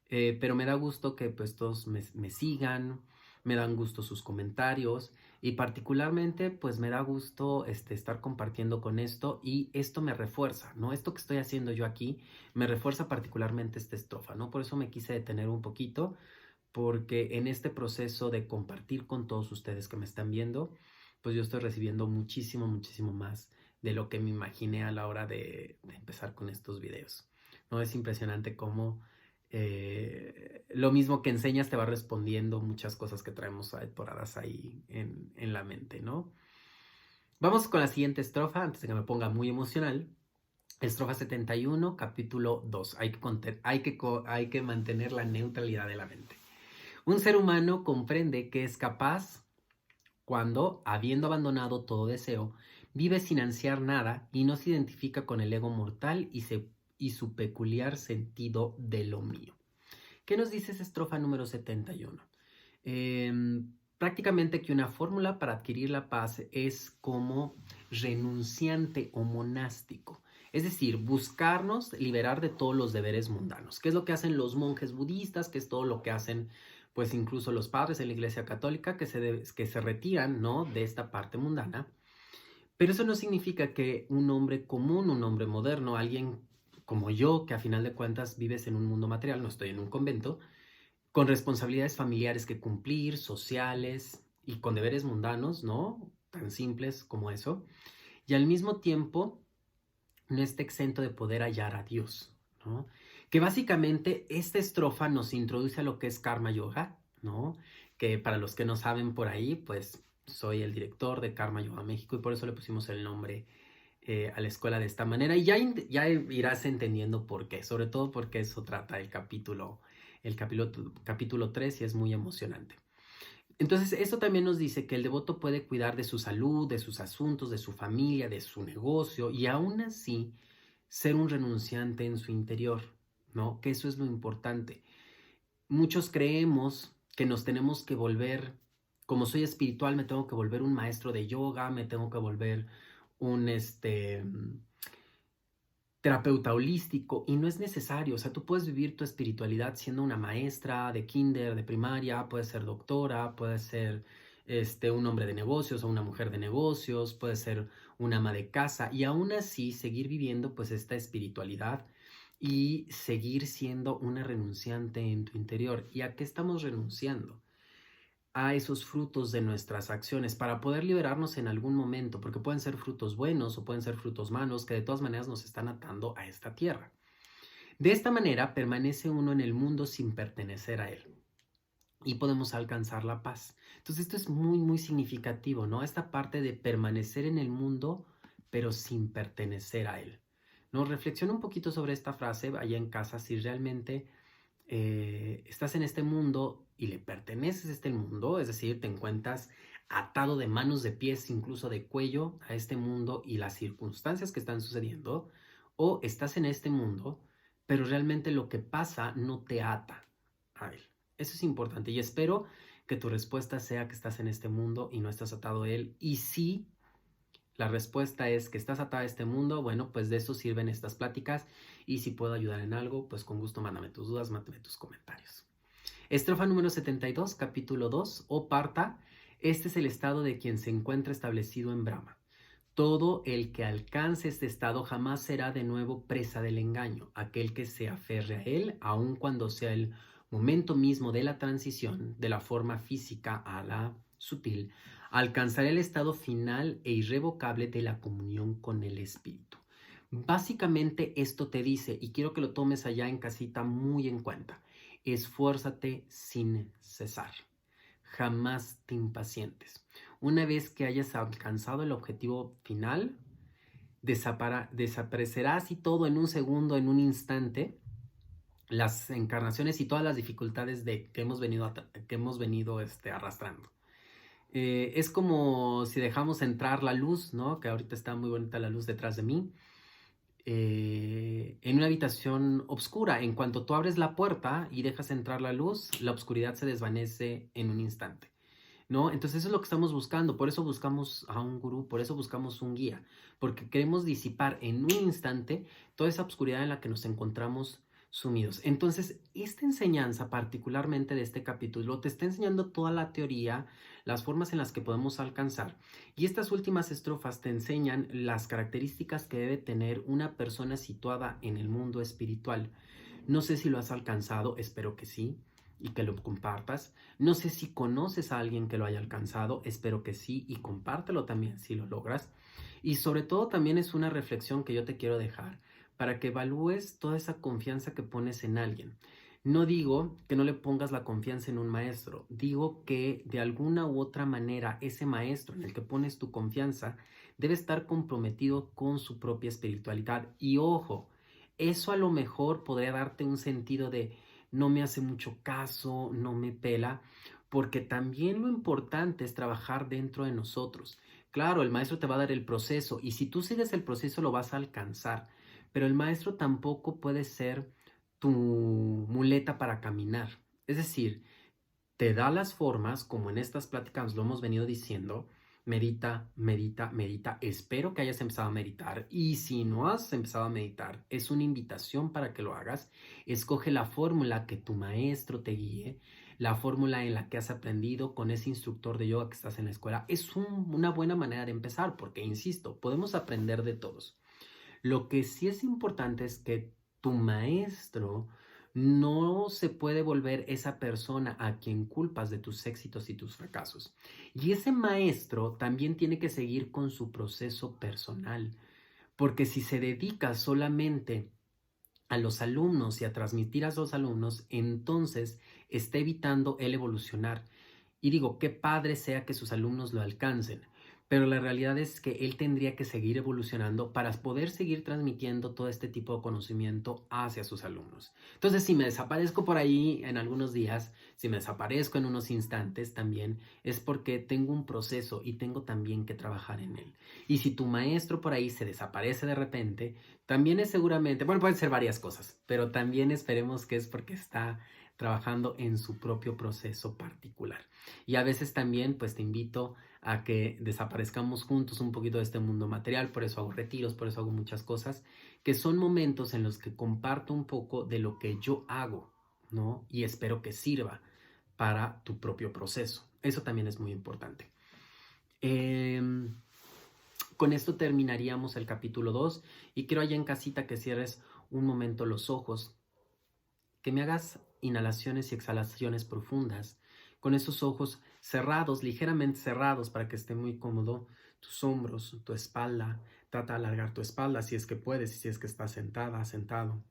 Pero me da gusto que pues todos me sigan, me dan gusto sus comentarios y particularmente pues me da gusto estar compartiendo con esto y esto me refuerza, ¿no? Esto que estoy haciendo yo aquí me refuerza particularmente esta estrofa, ¿no? Por eso me quise detener un poquito porque en este proceso de compartir con todos ustedes que me están viendo, pues yo estoy recibiendo muchísimo, muchísimo más de lo que me imaginé a la hora de empezar con estos videos. ¿No? Es impresionante cómo lo mismo que enseñas te va respondiendo muchas cosas que traemos atoradas ahí en la mente, ¿no? Vamos con la siguiente estrofa, antes de que me ponga muy emocional. Estrofa 71, capítulo 2. Hay que mantener la neutralidad de la mente. Un ser humano comprende que es capaz cuando, habiendo abandonado todo deseo, vive sin ansiar nada y no se identifica con el ego mortal y su peculiar sentido de lo mío. ¿Qué nos dice esa estrofa número 71? Prácticamente que una fórmula para adquirir la paz es como renunciante o monástico. Es decir, buscarnos liberar de todos los deberes mundanos. ¿Qué es lo que hacen los monjes budistas? ¿Qué es todo lo que hacen pues incluso los padres en la Iglesia Católica que se retiran, ¿no?, de esta parte mundana? Pero eso no significa que un hombre común, un hombre moderno, alguien como yo, que a final de cuentas vives en un mundo material, no estoy en un convento, con responsabilidades familiares que cumplir, sociales y con deberes mundanos, ¿no? Tan simples como eso. Y al mismo tiempo no esté exento de poder hallar a Dios, ¿no? Que básicamente esta estrofa nos introduce a lo que es Karma Yoga, ¿no? Que para los que no saben por ahí, pues soy el director de Karma Yoga México y por eso le pusimos el nombre a la escuela de esta manera. Y ya irás entendiendo por qué, sobre todo porque eso trata el capítulo 3 y es muy emocionante. Entonces, eso también nos dice que el devoto puede cuidar de su salud, de sus asuntos, de su familia, de su negocio y aún así ser un renunciante en su interior, ¿no? Que eso es lo importante. Muchos creemos que nos tenemos que volver, como soy espiritual, me tengo que volver un maestro de yoga, me tengo que volver un terapeuta holístico y no es necesario. O sea, tú puedes vivir tu espiritualidad siendo una maestra de kinder, de primaria, puedes ser doctora, puedes ser un hombre de negocios o una mujer de negocios, puedes ser una ama de casa y aún así seguir viviendo pues esta espiritualidad y seguir siendo una renunciante en tu interior. ¿Y a qué estamos renunciando? A esos frutos de nuestras acciones para poder liberarnos en algún momento, porque pueden ser frutos buenos o pueden ser frutos malos que de todas maneras nos están atando a esta tierra. De esta manera permanece uno en el mundo sin pertenecer a él y podemos alcanzar la paz. Entonces esto es muy, muy significativo, ¿no? Esta parte de permanecer en el mundo pero sin pertenecer a él. ¿No? Reflexiona un poquito sobre esta frase allá en casa si realmente estás en este mundo y le perteneces a este mundo, es decir, te encuentras atado de manos, de pies, incluso de cuello a este mundo y las circunstancias que están sucediendo, o estás en este mundo, pero realmente lo que pasa no te ata a él. Eso es importante y espero que tu respuesta sea que estás en este mundo y no estás atado a él. Y si la respuesta es que estás atado a este mundo, bueno, pues de eso sirven estas pláticas y si puedo ayudar en algo, pues con gusto mándame tus dudas, mándame tus comentarios. Estrofa número 72, capítulo 2, o Parta. Este es el estado de quien se encuentra establecido en Brahma. Todo el que alcance este estado jamás será de nuevo presa del engaño. Aquel que se aferre a él, aun cuando sea el momento mismo de la transición de la forma física a la sutil, alcanzará el estado final e irrevocable de la comunión con el espíritu. Básicamente esto te dice, y quiero que lo tomes allá en casita muy en cuenta, esfuérzate sin cesar. Jamás te impacientes. Una vez que hayas alcanzado el objetivo final, desaparecerá así todo en un segundo, en un instante, las encarnaciones y todas las dificultades que hemos venido arrastrando. Es como si dejamos entrar la luz, ¿no? Que ahorita está muy bonita la luz detrás de mí. En una habitación oscura. En cuanto tú abres la puerta y dejas entrar la luz, la oscuridad se desvanece en un instante, ¿no? Entonces eso es lo que estamos buscando, por eso buscamos a un gurú, por eso buscamos un guía, porque queremos disipar en un instante toda esa oscuridad en la que nos encontramos sumidos. Entonces, esta enseñanza, particularmente de este capítulo, te está enseñando toda la teoría, las formas en las que podemos alcanzar. Y estas últimas estrofas te enseñan las características que debe tener una persona situada en el mundo espiritual. No sé si lo has alcanzado, espero que sí, y que lo compartas. No sé si conoces a alguien que lo haya alcanzado, espero que sí, y compártelo también si lo logras. Y sobre todo también es una reflexión que yo te quiero dejar para que evalúes toda esa confianza que pones en alguien. No digo que no le pongas la confianza en un maestro, digo que de alguna u otra manera ese maestro en el que pones tu confianza debe estar comprometido con su propia espiritualidad. Y ojo, eso a lo mejor podría darte un sentido de no me hace mucho caso, no me pela, porque también lo importante es trabajar dentro de nosotros. Claro, el maestro te va a dar el proceso y si tú sigues el proceso lo vas a alcanzar, pero el maestro tampoco puede ser tu muleta para caminar. Es decir, te da las formas, como en estas pláticas lo hemos venido diciendo, medita, medita, medita. Espero que hayas empezado a meditar y si no has empezado a meditar, es una invitación para que lo hagas. Escoge la fórmula que tu maestro te guíe, la fórmula en la que has aprendido con ese instructor de yoga que estás en la escuela. Es una buena manera de empezar porque, insisto, podemos aprender de todos. Lo que sí es importante es que tu maestro no se puede volver esa persona a quien culpas de tus éxitos y tus fracasos. Y ese maestro también tiene que seguir con su proceso personal, porque si se dedica solamente a los alumnos y a transmitir a los alumnos, entonces está evitando el evolucionar. Y digo, qué padre sea que sus alumnos lo alcancen, pero la realidad es que él tendría que seguir evolucionando para poder seguir transmitiendo todo este tipo de conocimiento hacia sus alumnos. Entonces, si me desaparezco por ahí en algunos días, si me desaparezco en unos instantes también, es porque tengo un proceso y tengo también que trabajar en él. Y si tu maestro por ahí se desaparece de repente, también es seguramente, bueno, pueden ser varias cosas, pero también esperemos que es porque está trabajando en su propio proceso particular. Y a veces también pues te invito a que desaparezcamos juntos un poquito de este mundo material, por eso hago retiros, por eso hago muchas cosas, que son momentos en los que comparto un poco de lo que yo hago, ¿no? Y espero que sirva para tu propio proceso. Eso también es muy importante. Con esto terminaríamos el capítulo 2 y quiero allá en casita que cierres un momento los ojos, que me hagas inhalaciones y exhalaciones profundas, con esos ojos cerrados, ligeramente cerrados para que esté muy cómodo, tus hombros, tu espalda. Trata de alargar tu espalda si es que puedes y si es que estás sentada, sentado.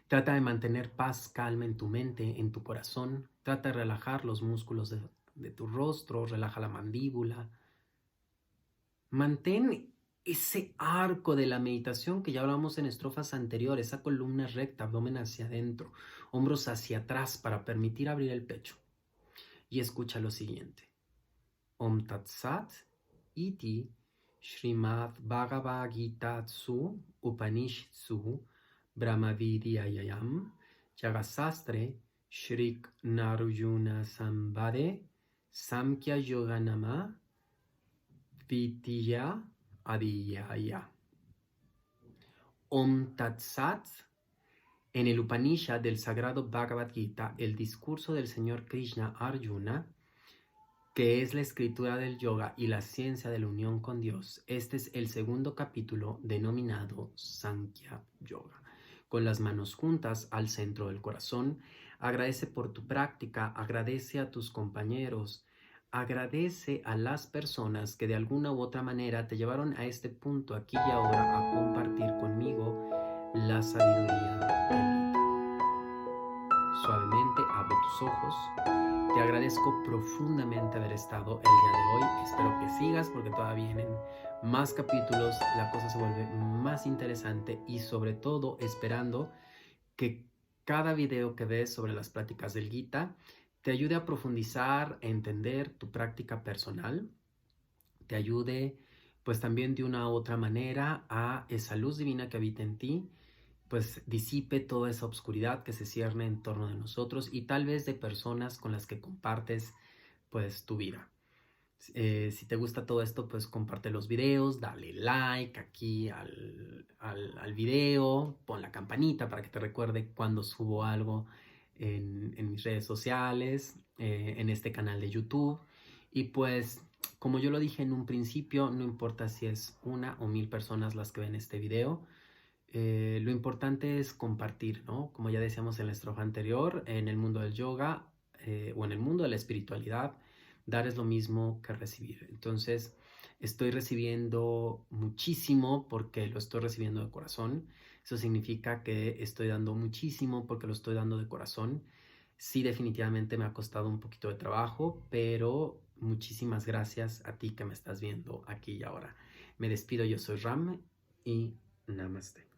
Trata de mantener paz, calma en tu mente, en tu corazón. Trata de relajar los músculos de tu rostro, relaja la mandíbula. Mantén ese arco de la meditación que ya hablamos en estrofas anteriores, esa columna recta, abdomen hacia adentro, hombros hacia atrás para permitir abrir el pecho. Y escucha lo siguiente. Om Tat Sat Iti Srimad Bhagavad Gita Tsu Upanishadsu Brahmavidyayam Yagasastre Shrik Narjuna Sambade Samkhya Yoganama Vidya Adhyaya. Om Tat Sat. En el Upanishad del Sagrado Bhagavad Gita, el discurso del Señor Krishna a Arjuna, que es la escritura del yoga y la ciencia de la unión con Dios, este es el segundo capítulo denominado Sankhya Yoga. Con las manos juntas al centro del corazón, agradece por tu práctica, agradece a tus compañeros, agradece a las personas que de alguna u otra manera te llevaron a este punto aquí y ahora a compartir conmigo la sabiduría del Gita. Suavemente abro tus ojos. Te agradezco profundamente haber estado el día de hoy. Espero que sigas porque todavía vienen más capítulos, la cosa se vuelve más interesante y sobre todo esperando que cada video que ves sobre las prácticas del Gita te ayude a profundizar, a entender tu práctica personal, te ayude pues también de una u otra manera a esa luz divina que habita en ti, pues disipe toda esa oscuridad que se cierne en torno de nosotros y tal vez de personas con las que compartes pues tu vida. Si te gusta todo esto, pues comparte los videos, dale like aquí al video, pon la campanita para que te recuerde cuando subo algo en mis redes sociales, en este canal de YouTube. Y pues, como yo lo dije en un principio, no importa si es 1 o 1000 personas las que ven este video, lo importante es compartir, ¿no? Como ya decíamos en la estrofa anterior, en el mundo del yoga o en el mundo de la espiritualidad, dar es lo mismo que recibir. Entonces, estoy recibiendo muchísimo porque lo estoy recibiendo de corazón. Eso significa que estoy dando muchísimo porque lo estoy dando de corazón. Sí, definitivamente me ha costado un poquito de trabajo, pero muchísimas gracias a ti que me estás viendo aquí y ahora. Me despido, yo soy Ram y namaste.